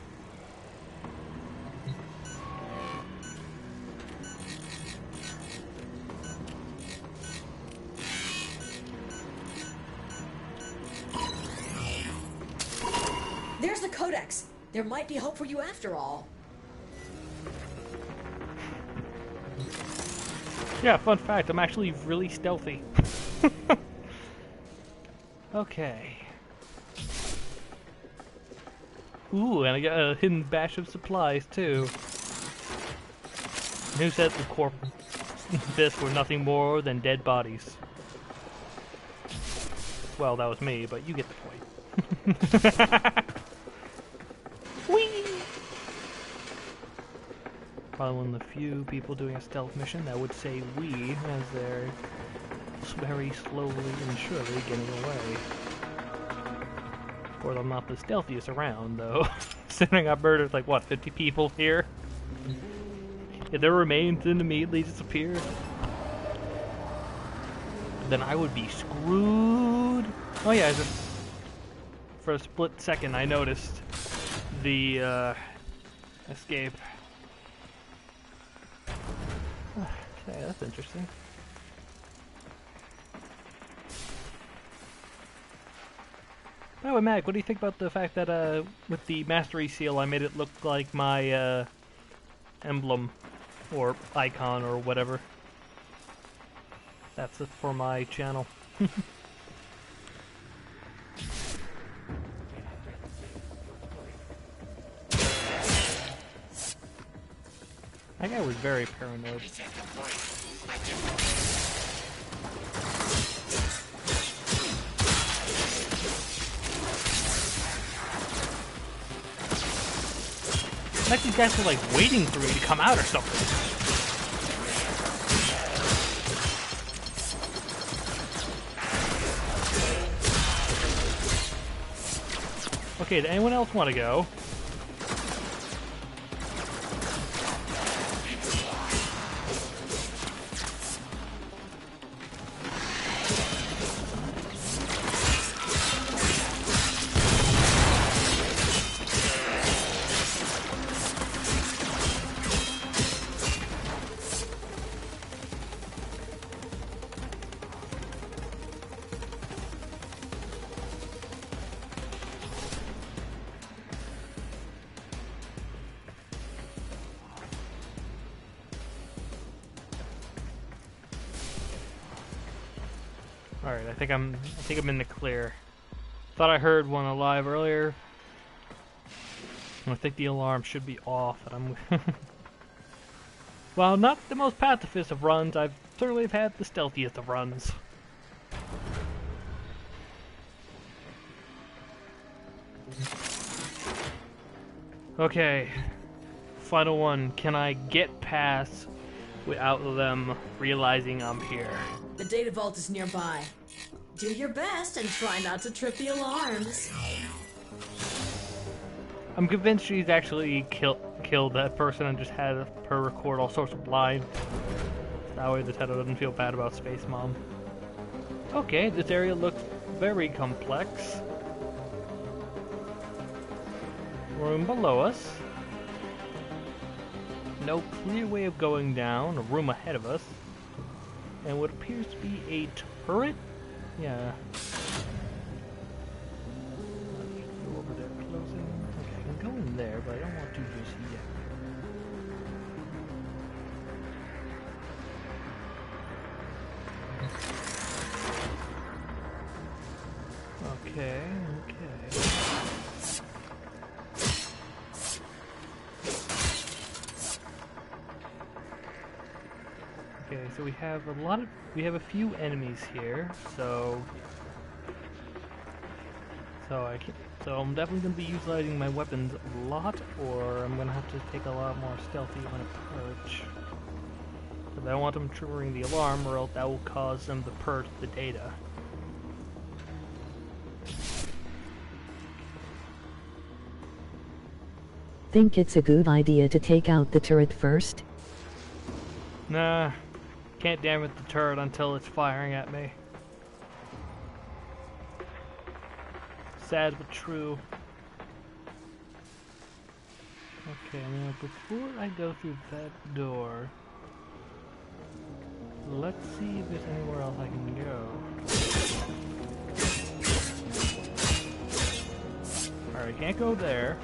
There's the Codex. There might be hope for you after all. Yeah, fun fact, I'm actually really stealthy. Okay. Ooh, and I got a hidden batch of supplies too. Who said the corp this were nothing more than dead bodies? Well, that was me, but you get the point. Whee! Probably one of the few people doing a stealth mission that would say "we" as they're very slowly and surely getting away. Of course, I'm not the stealthiest around, though. Considering I murdered, like, what, 50 people here? If their remains didn't immediately disappear, then I would be screwed. Oh yeah, for a split second I noticed the escape. Okay, that's interesting. By the way, Mac, what do you think about the fact that with the mastery seal I made it look like my emblem or icon or whatever? That's it for my channel. That guy was very paranoid. Like these guys were like waiting for me to come out or something. Okay, does anyone else want to go? Alright, I think I'm in the clear. Thought I heard one alive earlier. I think the alarm should be off, and I'm While not the most pacifist of runs, I've certainly had the stealthiest of runs. Okay. Final one. Can I get past without them realizing I'm here? The data vault is nearby. Do your best and try not to trip the alarms. I'm convinced she's actually killed that person and just had her record all sorts of lines. That way the title doesn't feel bad about Space Mom. Okay, this area looks very complex. Room below us. No clear way of going down. A room ahead of us. And what appears to be a turret? Yeah. Go over there closing. Okay, I can go in there, but I don't want to just yet. Okay, okay. Okay, so we have a few enemies here, so I'm definitely going to be utilizing my weapons a lot, or I'm going to have to take a lot more stealthy on approach. Because I don't want them triggering the alarm, or else that will cause them to purge the data. Think it's a good idea to take out the turret first? Nah, can't damage the turret until it's firing at me. Sad but true. Okay, now before I go through that door, let's see if there's anywhere else I can go. Alright, can't go there.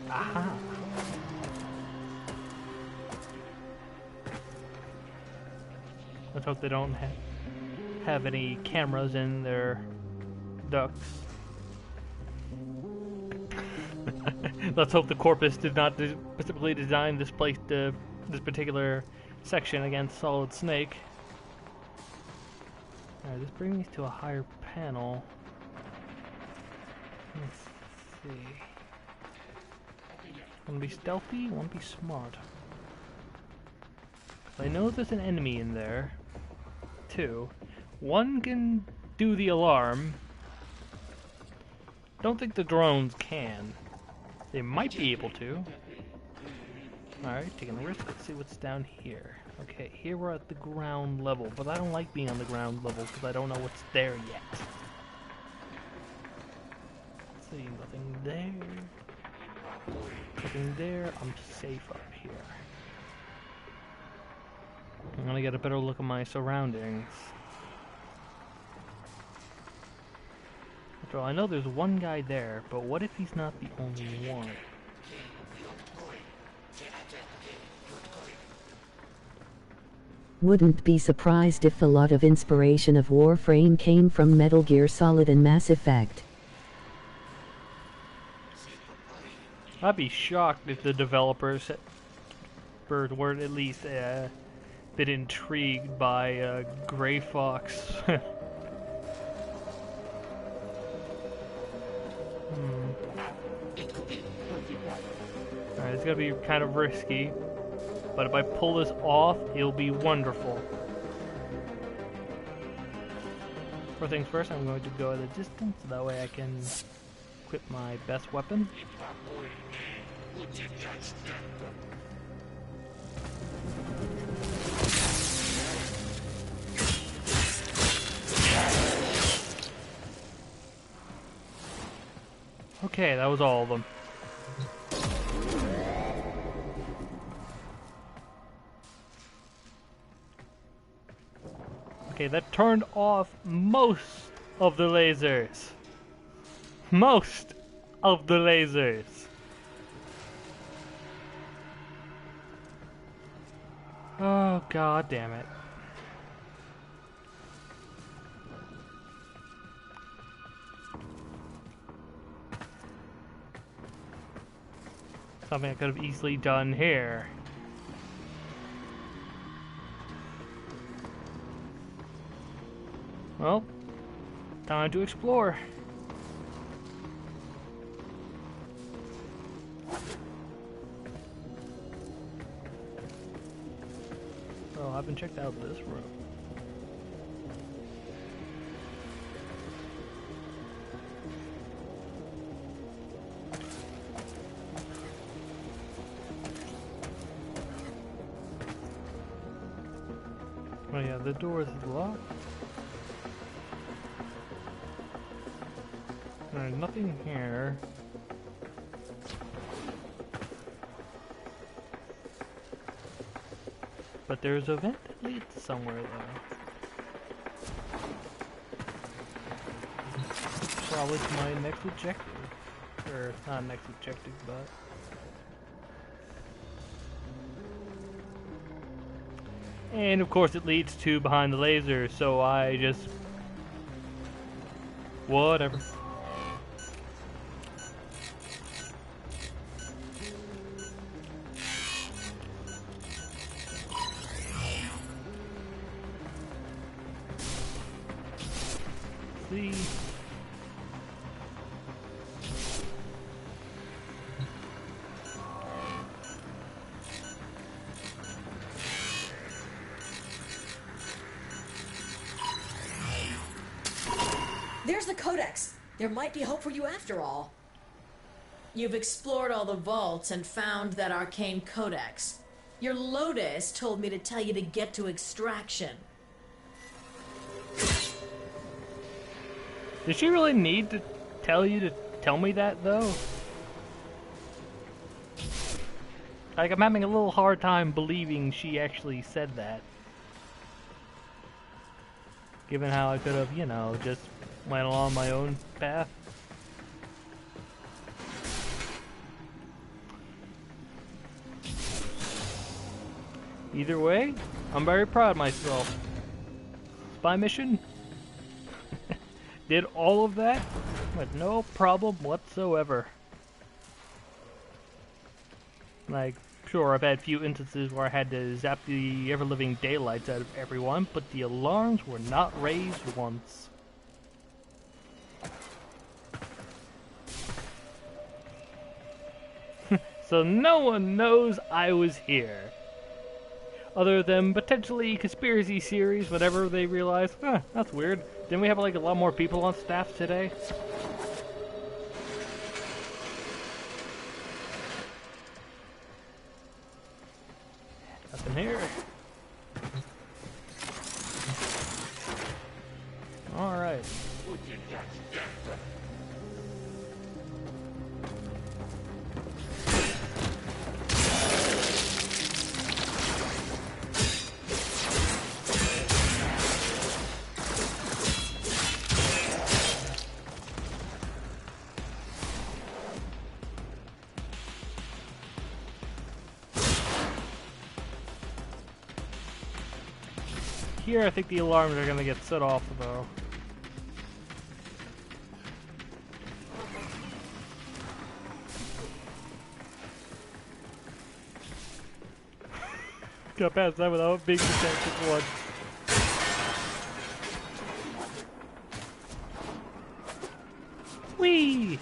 Aha! Let's hope they don't have any cameras in their ducts. Let's hope the corpus did not specifically design this particular section against Solid Snake. Alright, this brings me to a higher panel. Let's see. Want to be stealthy, want to be smart. I know there's an enemy in there. Two. One can do the alarm. Don't think the drones can. They might be able to. Alright, taking a risk. Let's see what's down here. Okay, here we're at the ground level, but I don't like being on the ground level because I don't know what's there yet. Let's see, nothing there. Nothing there. I'm safe up here. I'm gonna get a better look at my surroundings. After all, I know there's one guy there, but what if he's not the only one? Wouldn't be surprised if a lot of inspiration of Warframe came from Metal Gear Solid and Mass Effect. I'd be shocked if the developers weren't at least a bit intrigued by Gray Fox. Alright, it's gonna be kind of risky, but if I pull this off, it'll be wonderful. First things first, I'm going to go at a distance, so that way I can equip my best weapon. Okay, that was all of them. Okay, that turned off most of the lasers. Most of the lasers. Oh, god damn it. Something I could have easily done here. Well, time to explore. Oh, I haven't checked out this room. Oh yeah, the door is locked. There's nothing here. But there's a vent that leads somewhere though. Probably to my next objective. Or not next objective, but... And of course it leads to behind the laser, so I just... Whatever. See? There's the Codex. There might be hope for you after all. You've explored all the vaults and found that arcane Codex. Your Lotus told me to tell you to get to extraction. Did she really need to tell you to tell me that, though? Like, I'm having a little hard time believing she actually said that. Given how I could have, you know, just went along my own path. Either way, I'm very proud of myself. Spy mission? Did all of that with no problem whatsoever. Like, sure, I've had a few instances where I had to zap the ever-living daylights out of everyone, but the alarms were not raised once. So no one knows I was here. Other than potentially conspiracy series whenever they realize, huh, that's weird. Didn't we have like a lot more people on staff today? Nothing here. Alright. Here, I think the alarms are gonna get set off, though. Got past that without being detected once. Whee!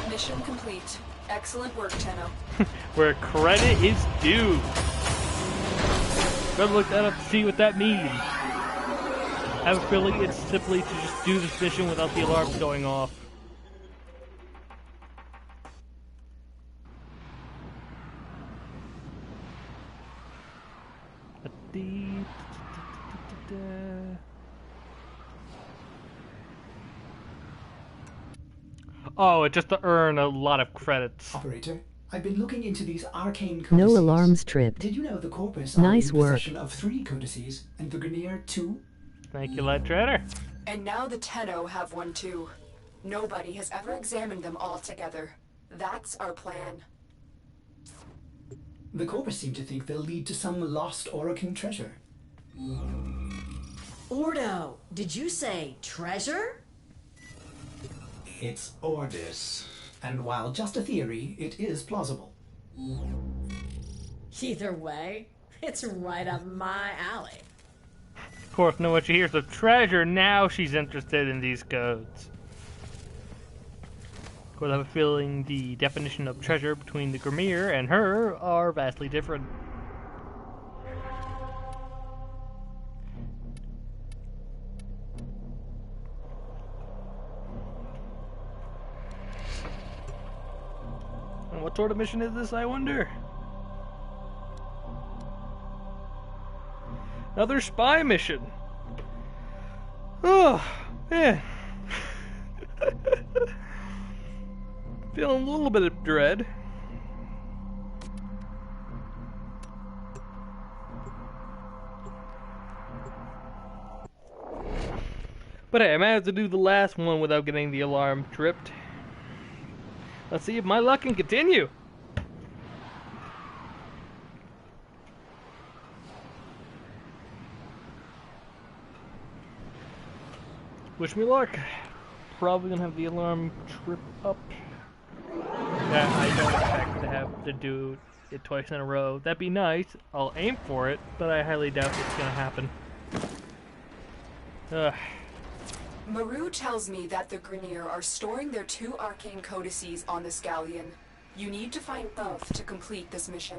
Mission complete. Excellent work, Tenno. Where credit is due. Gotta look that up to see what that means. I have a feeling it's simply to just do this mission without the alarms going off. Oh, it's just to earn a lot of credits. Operator, I've been looking into these arcane codices. No alarms tripped. Did you know the Corpus Nice are in work. possession of 3 codices and the Grenier 2? Thank you, Light Trader. And now the Tenno have one too. Nobody has ever examined them all together. That's our plan. The Corpus seem to think they'll lead to some lost Orokin treasure. Ordo, did you say treasure? It's Ordis, and while just a theory, it is plausible. Either way, it's right up my alley. Of course, know what she hears of treasure, now she's interested in these codes. Of course, I have a feeling the definition of treasure between the Grimier and her are vastly different. And what sort of mission is this, I wonder? Another spy mission. Oh, man. Feeling a little bit of dread. But hey, I managed to do the last one without getting the alarm tripped. Let's see if my luck can continue. Wish me luck. Probably gonna have the alarm trip up. That I don't expect to have to do it twice in a row. That'd be nice. I'll aim for it, but I highly doubt it's gonna happen. Ugh. Maru tells me that the Grenier are storing their 2 arcane codices on the Scallion. You need to find both to complete this mission.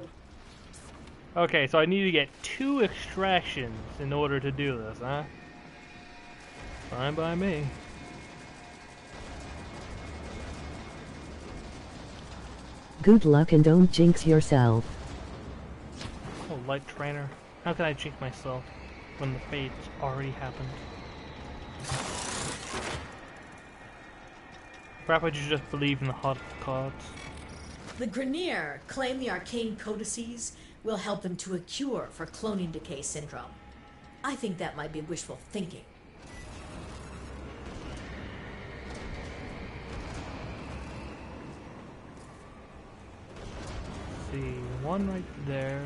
Okay, so I need to get 2 extractions in order to do this, huh? Fine by me. Good luck and don't jinx yourself. Oh, Light Trainer. How can I jinx myself when the fate's already happened? Perhaps I should just believe in the hot gods. The Grenier claim the arcane codices will help them to a cure for cloning decay syndrome. I think that might be wishful thinking. Let's see, one right there.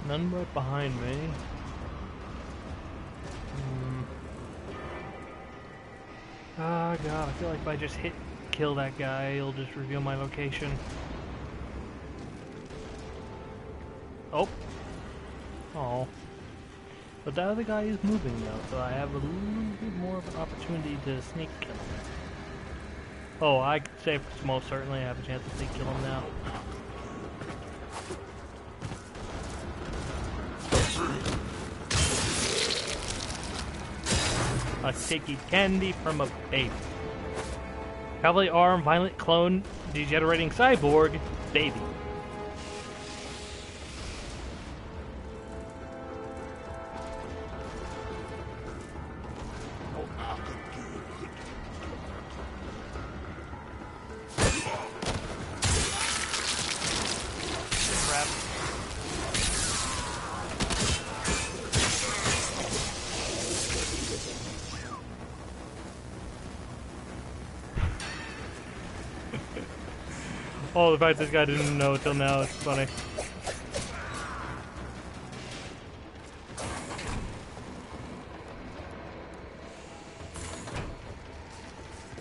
None right behind me. Oh god, I feel like if I just kill that guy, it'll just reveal my location. Oh. Oh. But that other guy is moving though, so I have a little bit more of an opportunity to sneak kill him. Oh, I could say most certainly I have a chance to sneak kill him now. Like taking candy from a baby. Heavily armed, violent clone, degenerating cyborg, baby. Crap. Oh, the fact this guy didn't know till now is funny.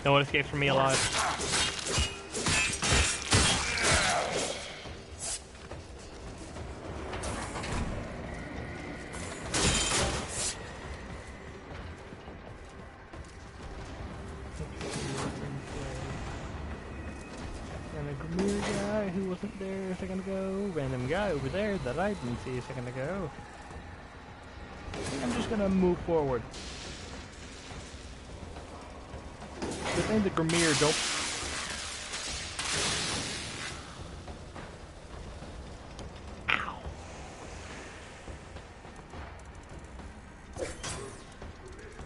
No one escapes from me alive. And a Grimier guy who wasn't there a second ago. Random guy over there that I didn't see a second ago. I think I'm just gonna move forward. Good thing the Grimier don't. Ow.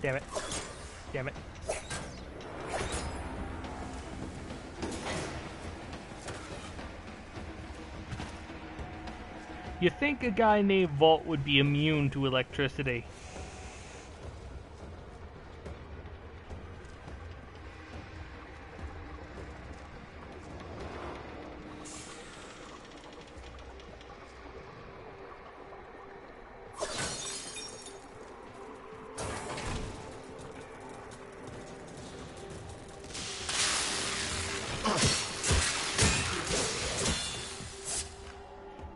Damn it. Damn it. You think a guy named Vault would be immune to electricity?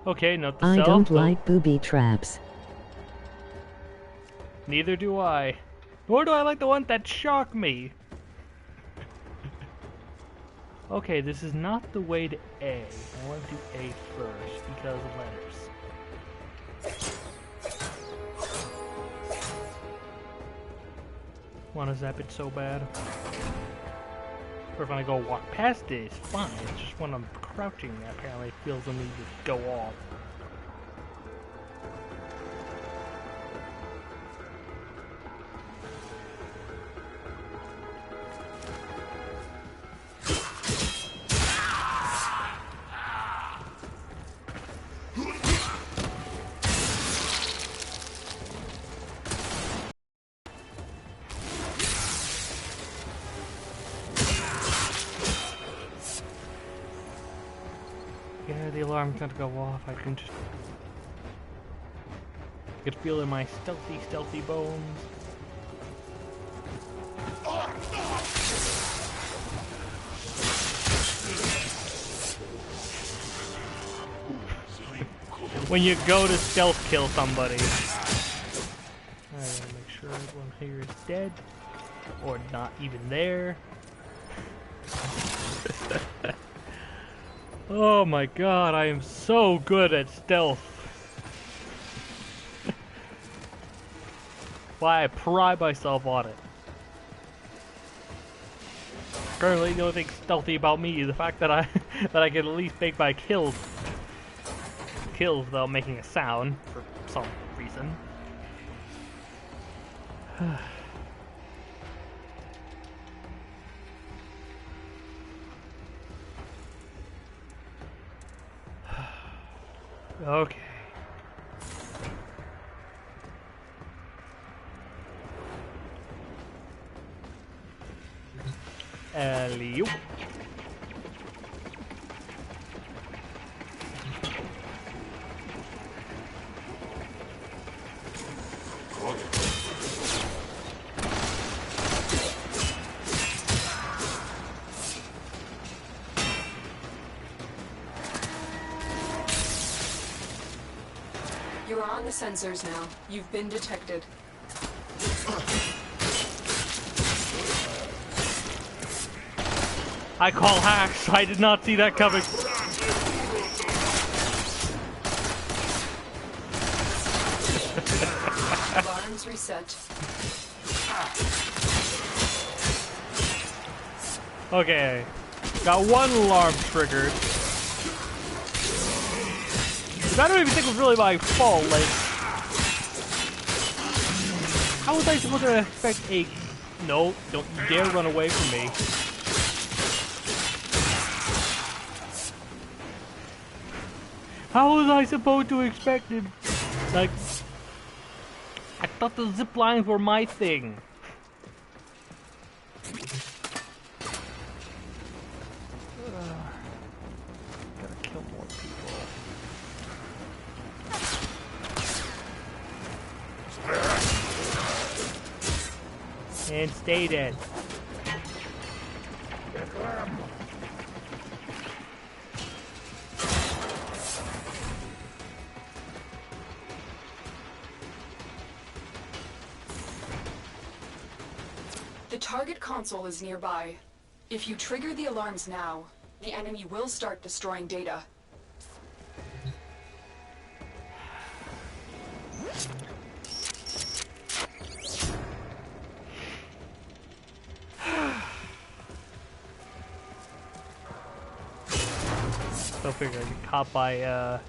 Okay, note the I self. don't like booby traps. Neither do I. Nor do I like the ones that shock me. Okay, this is not the way to A. I want to do A first because of letters. Want to zap it so bad. Or if I go walk past it, it's fine. It's just when I'm crouching that apparently it feels the need to go off. Yeah, the alarm's gonna go off. I can feel it in my stealthy bones. When you go to stealth kill somebody. I gotta make sure everyone here is dead. Or not even there. Oh my god, I am so good at stealth. Why I pride myself on it. Currently, the only thing stealthy about me is the fact that I that I can at least make my kills without making a sound for some reason. Okay. Alley-oop. You're on the sensors now. You've been detected. I call hacks. I did not see that coming. Alarms reset. Okay. Got one alarm triggered. I don't even think it was really my fault. Like, how was I supposed to expect a... No, don't you dare run away from me. How was I supposed to expect it? Like, I thought the zip lines were my thing. Gotta kill more people. And stay dead. The target console is nearby. If you trigger the alarms now, the enemy will start destroying data. Still figure I get caught by,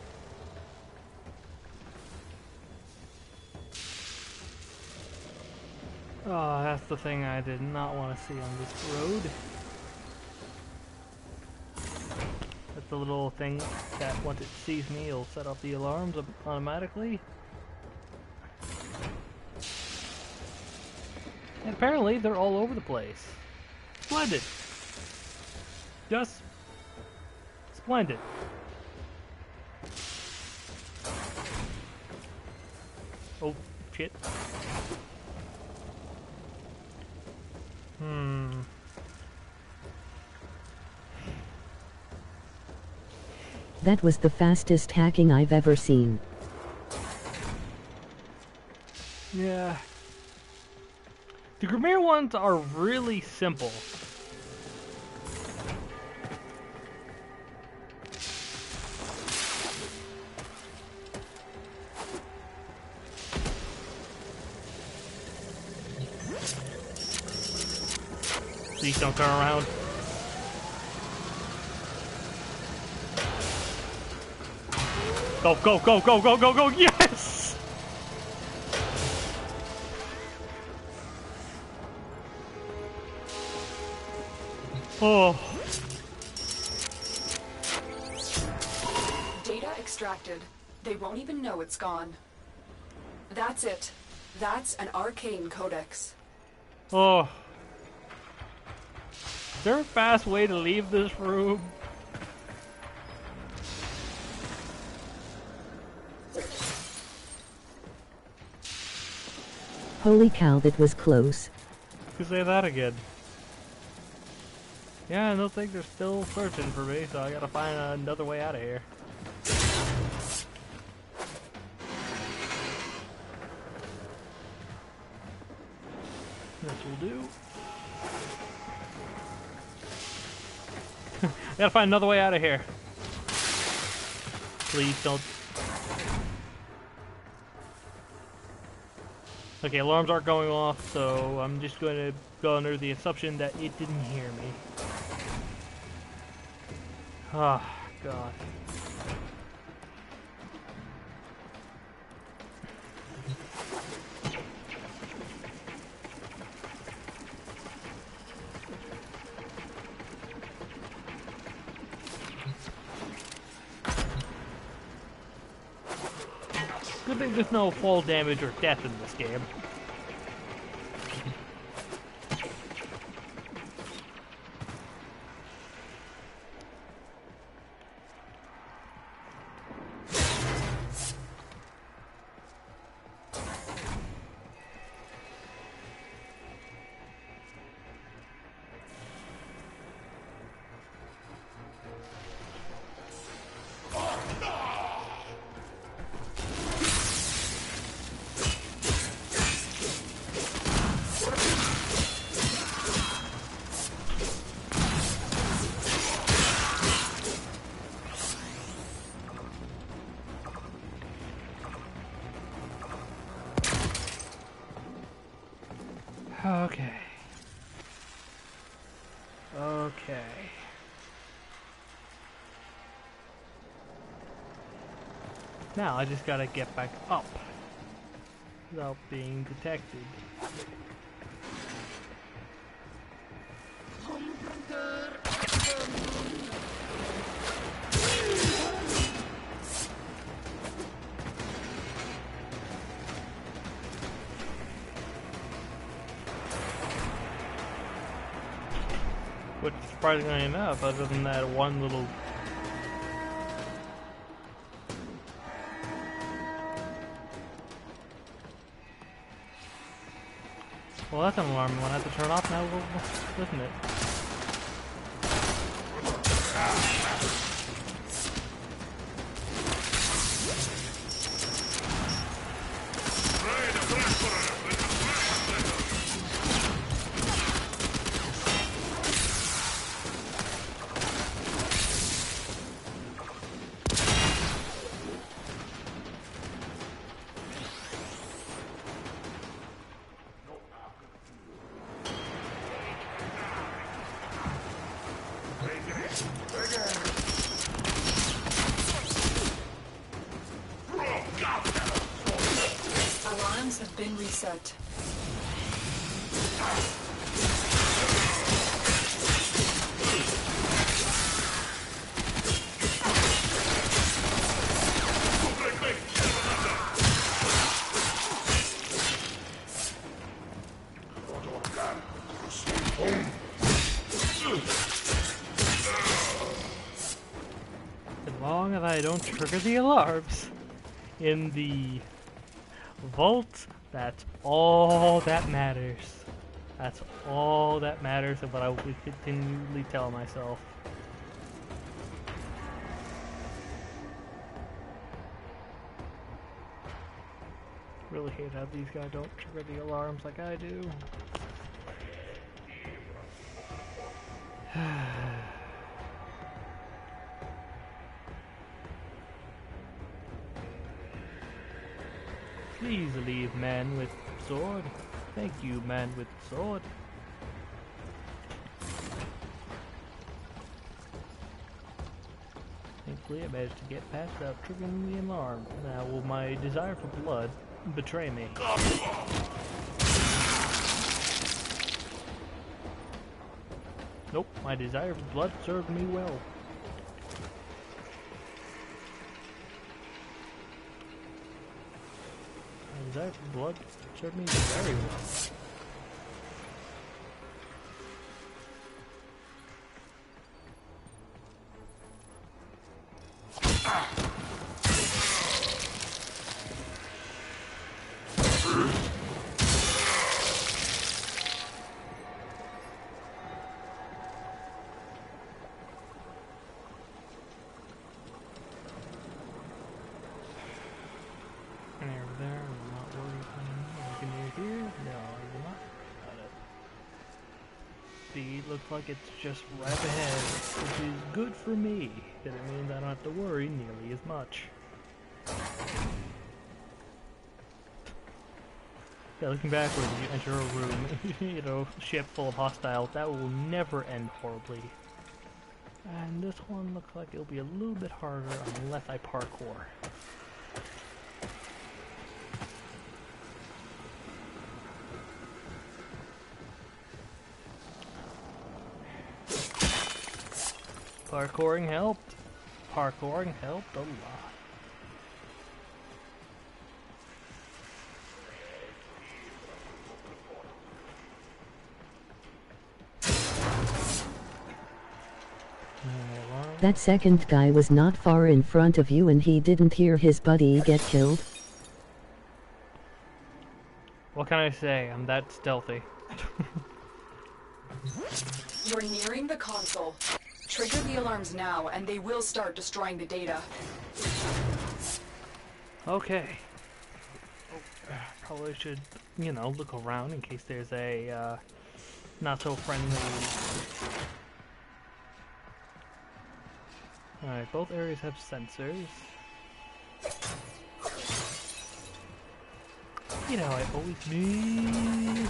Oh, that's the thing I did not want to see on this road. Let's the little thing that once it sees me, it'll set off the alarms automatically. And apparently, they're all over the place. Splendid. Just splendid. Oh, shit. That was the fastest hacking I've ever seen. Yeah. The Grimir ones are really simple. Please don't turn around. Go, go, go, go, go, go, go, yes! Oh. Data extracted. They won't even know it's gone. That's it. That's an arcane codex. Oh. Is there a fast way to leave this room? Holy cow, that was close. You say that again. Yeah, I don't think they're still searching for me, so I gotta find another way out of here. This will do. I gotta find another way out of here. Please don't. Okay, alarms aren't going off, so I'm just going to go under the assumption that it didn't hear me. Ah, God. Good thing there's no fall damage or death in this game. Okay. Okay. Now I just gotta get back up without being detected. Which, surprisingly enough, other than that one little... Well, that's an alarming one. I have to turn off now, isn't it? Alarms have been reset. long as I don't trigger the alarms in the vault, that's all that matters. That's all that matters, and what I will continually tell myself. Really hate how these guys don't trigger the alarms like I do. Please leave man with sword. Thank you, man with sword. Thankfully I managed to get past without triggering the alarm. Now will my desire for blood betray me? Nope, my desire for blood served me well. My desire for blood served me very well. Looks like it's just right ahead, which is good for me, because it means I don't have to worry nearly as much. Yeah, looking backwards, you enter a room, you know, ship full of hostiles, that will never end horribly. And this one looks like it'll be a little bit harder unless I parkour. Parkouring helped. Parkouring helped a lot. That second guy was not far in front of you and he didn't hear his buddy get killed. What can I say? I'm that stealthy. You're nearing the console. Trigger the alarms now, and they will start destroying the data. Okay. Oh, probably should, you know, look around in case there's a, not so friendly... Alright, both areas have sensors. You know, I always need...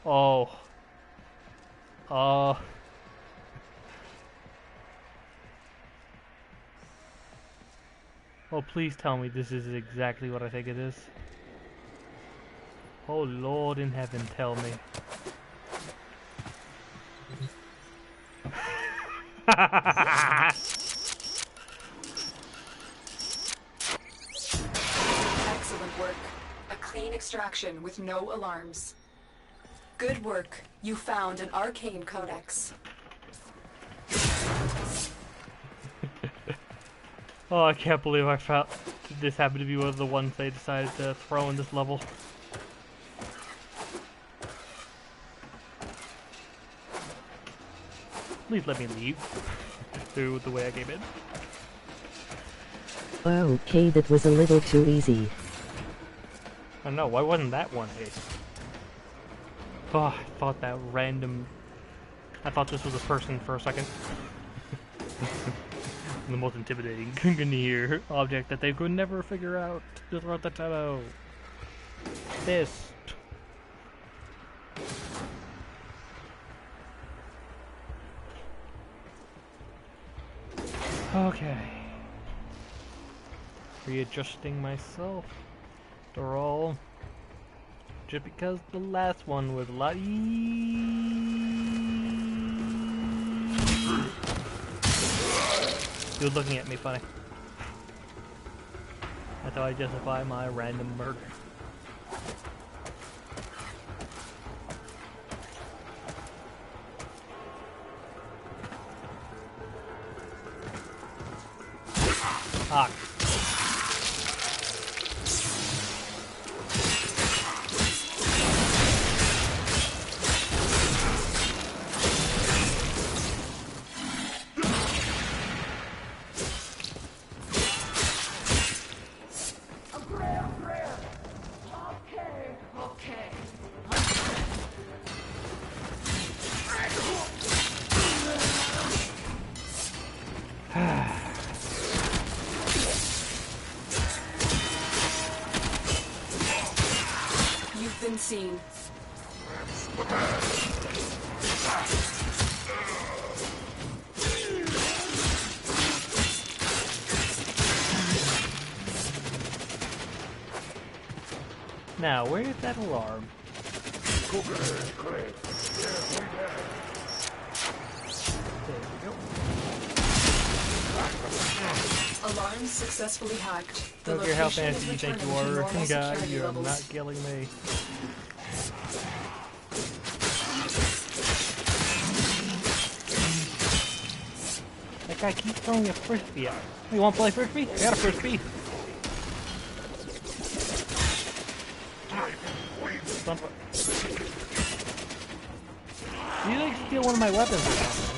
Oh. Oh. Oh, please tell me this is exactly what I think it is. Oh, Lord in heaven, tell me. Excellent work. A clean extraction with no alarms. Good work. You found an arcane codex. Oh, I can't believe I found this happened to be one of the ones they decided to throw in this level. Please let me leave through the way I came in. Okay, that was a little too easy. I don't know, why wasn't that one hit? Oh, I thought that random... I thought this was a person for a second. The most intimidating Gungnir object that they could never figure out to throw the demo. This. Okay. Readjusting myself. They're all... Just because the last one was a lot You're looking at me funny. That's how I justify my random murder. Ah. You've been seen. Now, where is that alarm? There we go. Alarms successfully hacked. The Don't care how location is fancy you think you returning to are, normal guy, security you're levels. not killing me. That guy keeps throwing a frisbee out. You want to play frisbee? I got a frisbee. You like steal one of my weapons or something?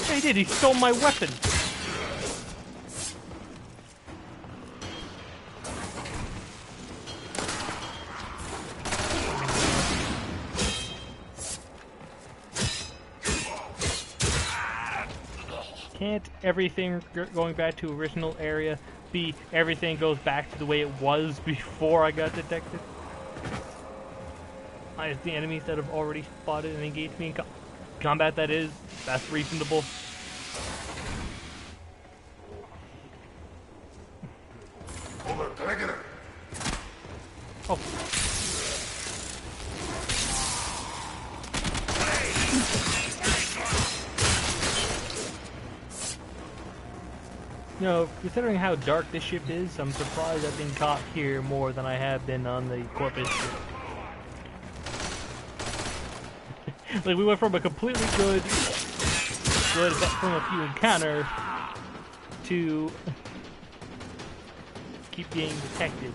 Yeah, he did. He stole my weapon. Can't everything going back to original area be everything goes back to the way it was before I got detected? Minus the enemies that have already spotted and engaged me in combat, that's reasonable. Oh. You know, considering how dark this ship is, I'm surprised I've been caught here more than I have been on the Corpus ship. Like, we went from a completely good from a few encounter to keep being detected.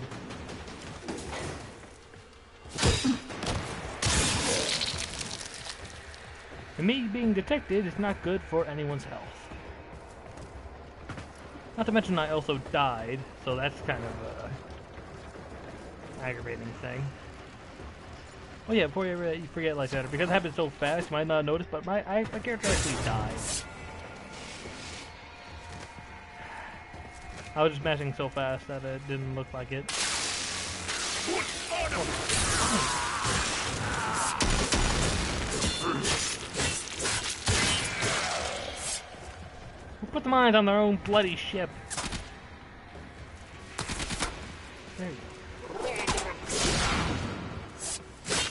And me being detected is not good for anyone's health. Not to mention I also died, so that's kind of a aggravating thing. Oh yeah, before you forget like that, because it happened so fast, you might not notice, but my character actually died. I was just mashing so fast that it didn't look like it. Who put the mines on their own bloody ship? There you go.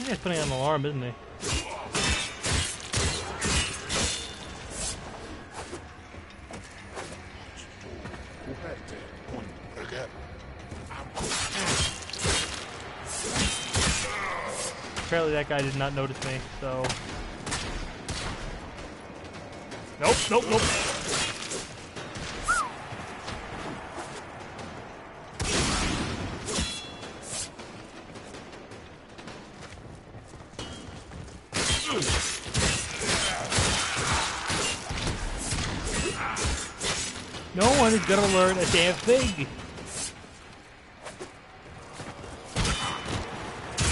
He's putting on an alarm, isn't he? Apparently that guy did not notice me, so... Nope, nope, nope. No one is gonna learn a damn thing.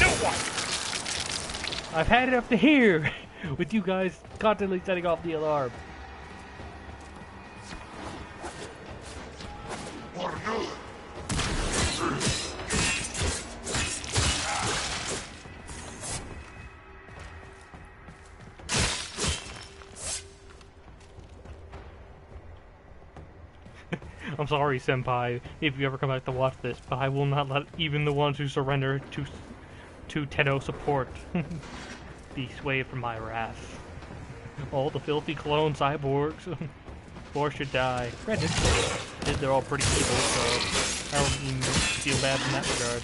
No one. I've had it up to here with you guys constantly setting off the alarm. I'm sorry, Senpai, if you ever come back to watch this, but I will not let even the ones who surrender to Tenno support be swayed from my wrath. All the filthy clone cyborgs, or should die. Granted, they're all pretty evil, so I don't even feel bad in that regard.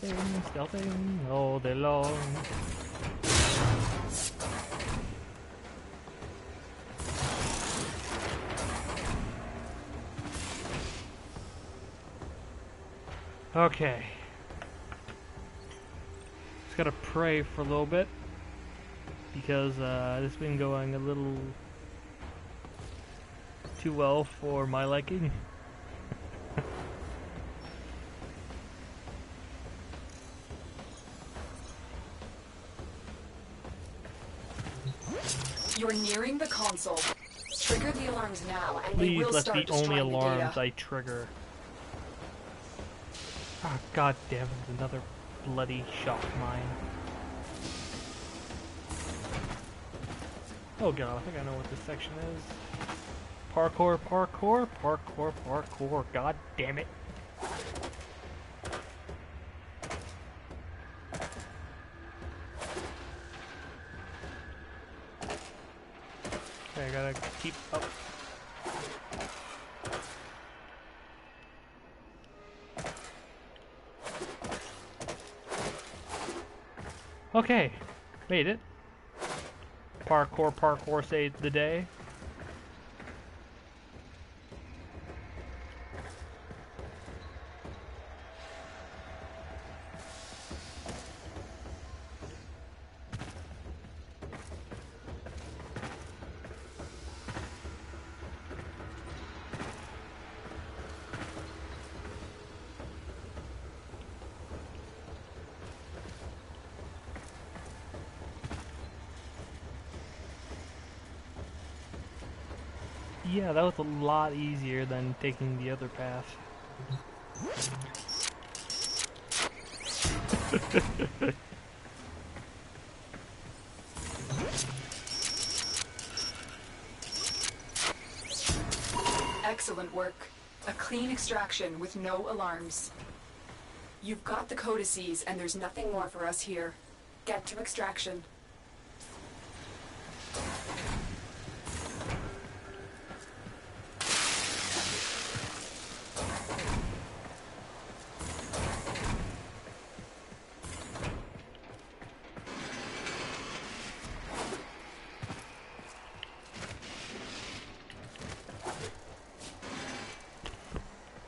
stealthing all day long. Okay. Just gotta pray for a little bit because this has been going a little too well for my liking. You're nearing the console. Trigger the alarms now, and they Please will let start the only destroying the alarms data. I trigger. Ah, god damn it, another bloody shock mine. Oh god, I think I know what this section is. Parkour, parkour, parkour, parkour, god damn it. Okay, I gotta keep up. Okay, made it. Parkour, parkour saved the day. Yeah, that was a lot easier than taking the other path. Excellent work. A clean extraction with no alarms. You've got the codices, and there's nothing more for us here. Get to extraction.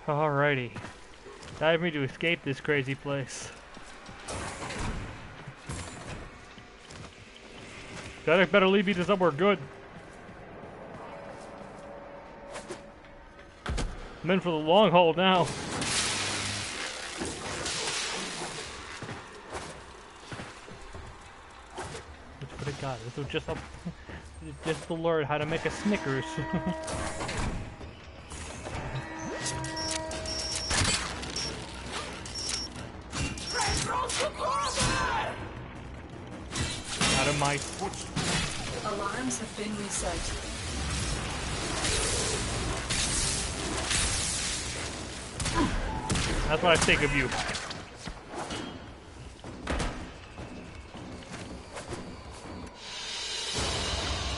Alrighty. Time for me to escape this crazy place. That better lead me to somewhere good. I'm in for the long haul now. Which would have got it. This was just to learn how to make a Snickers. Out of my switch. Alarms have been reset. That's what I think of you.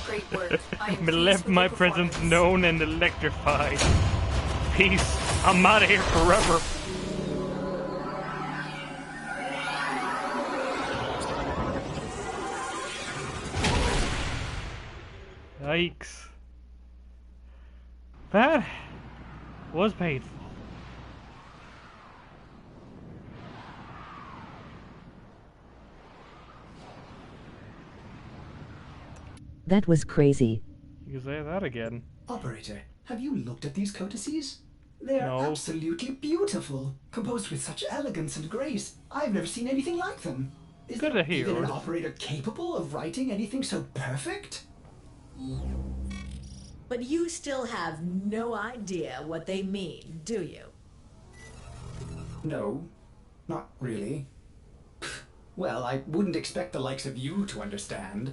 Great work. I am But left pleased with my your presence performance. known and electrified. Peace. I'm out of here forever. Yikes. That was painful. That was crazy. You can say that again. Operator, have you looked at these codices? They're No. absolutely beautiful, composed with such elegance and grace. I've never seen anything like them. Is Good there to hear. even an operator capable of writing anything so perfect? But you still have no idea what they mean, do you? No, not really. Well, I wouldn't expect the likes of you to understand.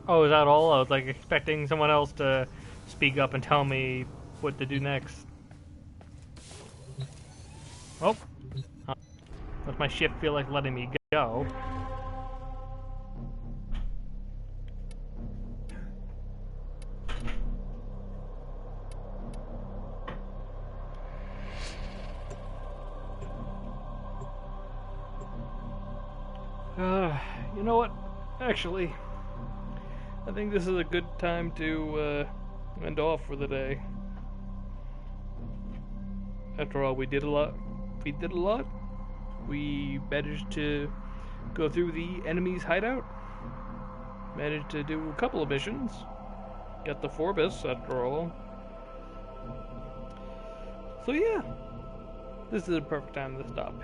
Oh, is that all? I was like expecting someone else to speak up and tell me what to do next. Oh. Does my ship feel like letting me go? You know what? Actually, I think this is a good time to end off for the day. After all, we did a lot. We managed to go through the enemy's hideout. Managed to do a couple of missions. Got the Forbus, after all. So yeah, this is a perfect time to stop.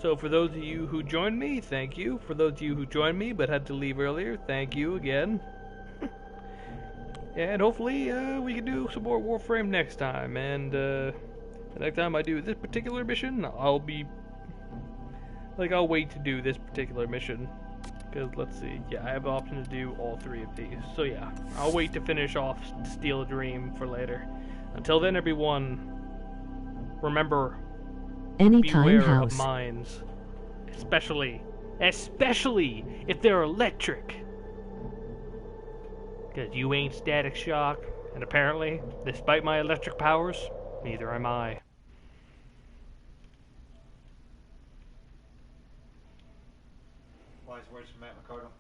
So for those of you who joined me, thank you. For those of you who joined me but had to leave earlier, thank you again. And hopefully we can do some more Warframe next time. And the next time I do this particular mission, I'll wait to do this particular mission. Because, let's see, yeah, I have the option to do all three of these. So yeah, I'll wait to finish off Steal a Dream for later. Until then, everyone, remember, Anytime beware House. of mines. Especially if they're electric. Because you ain't Static Shock, and apparently, despite my electric powers, neither am I. Wise words from Matt McCardle.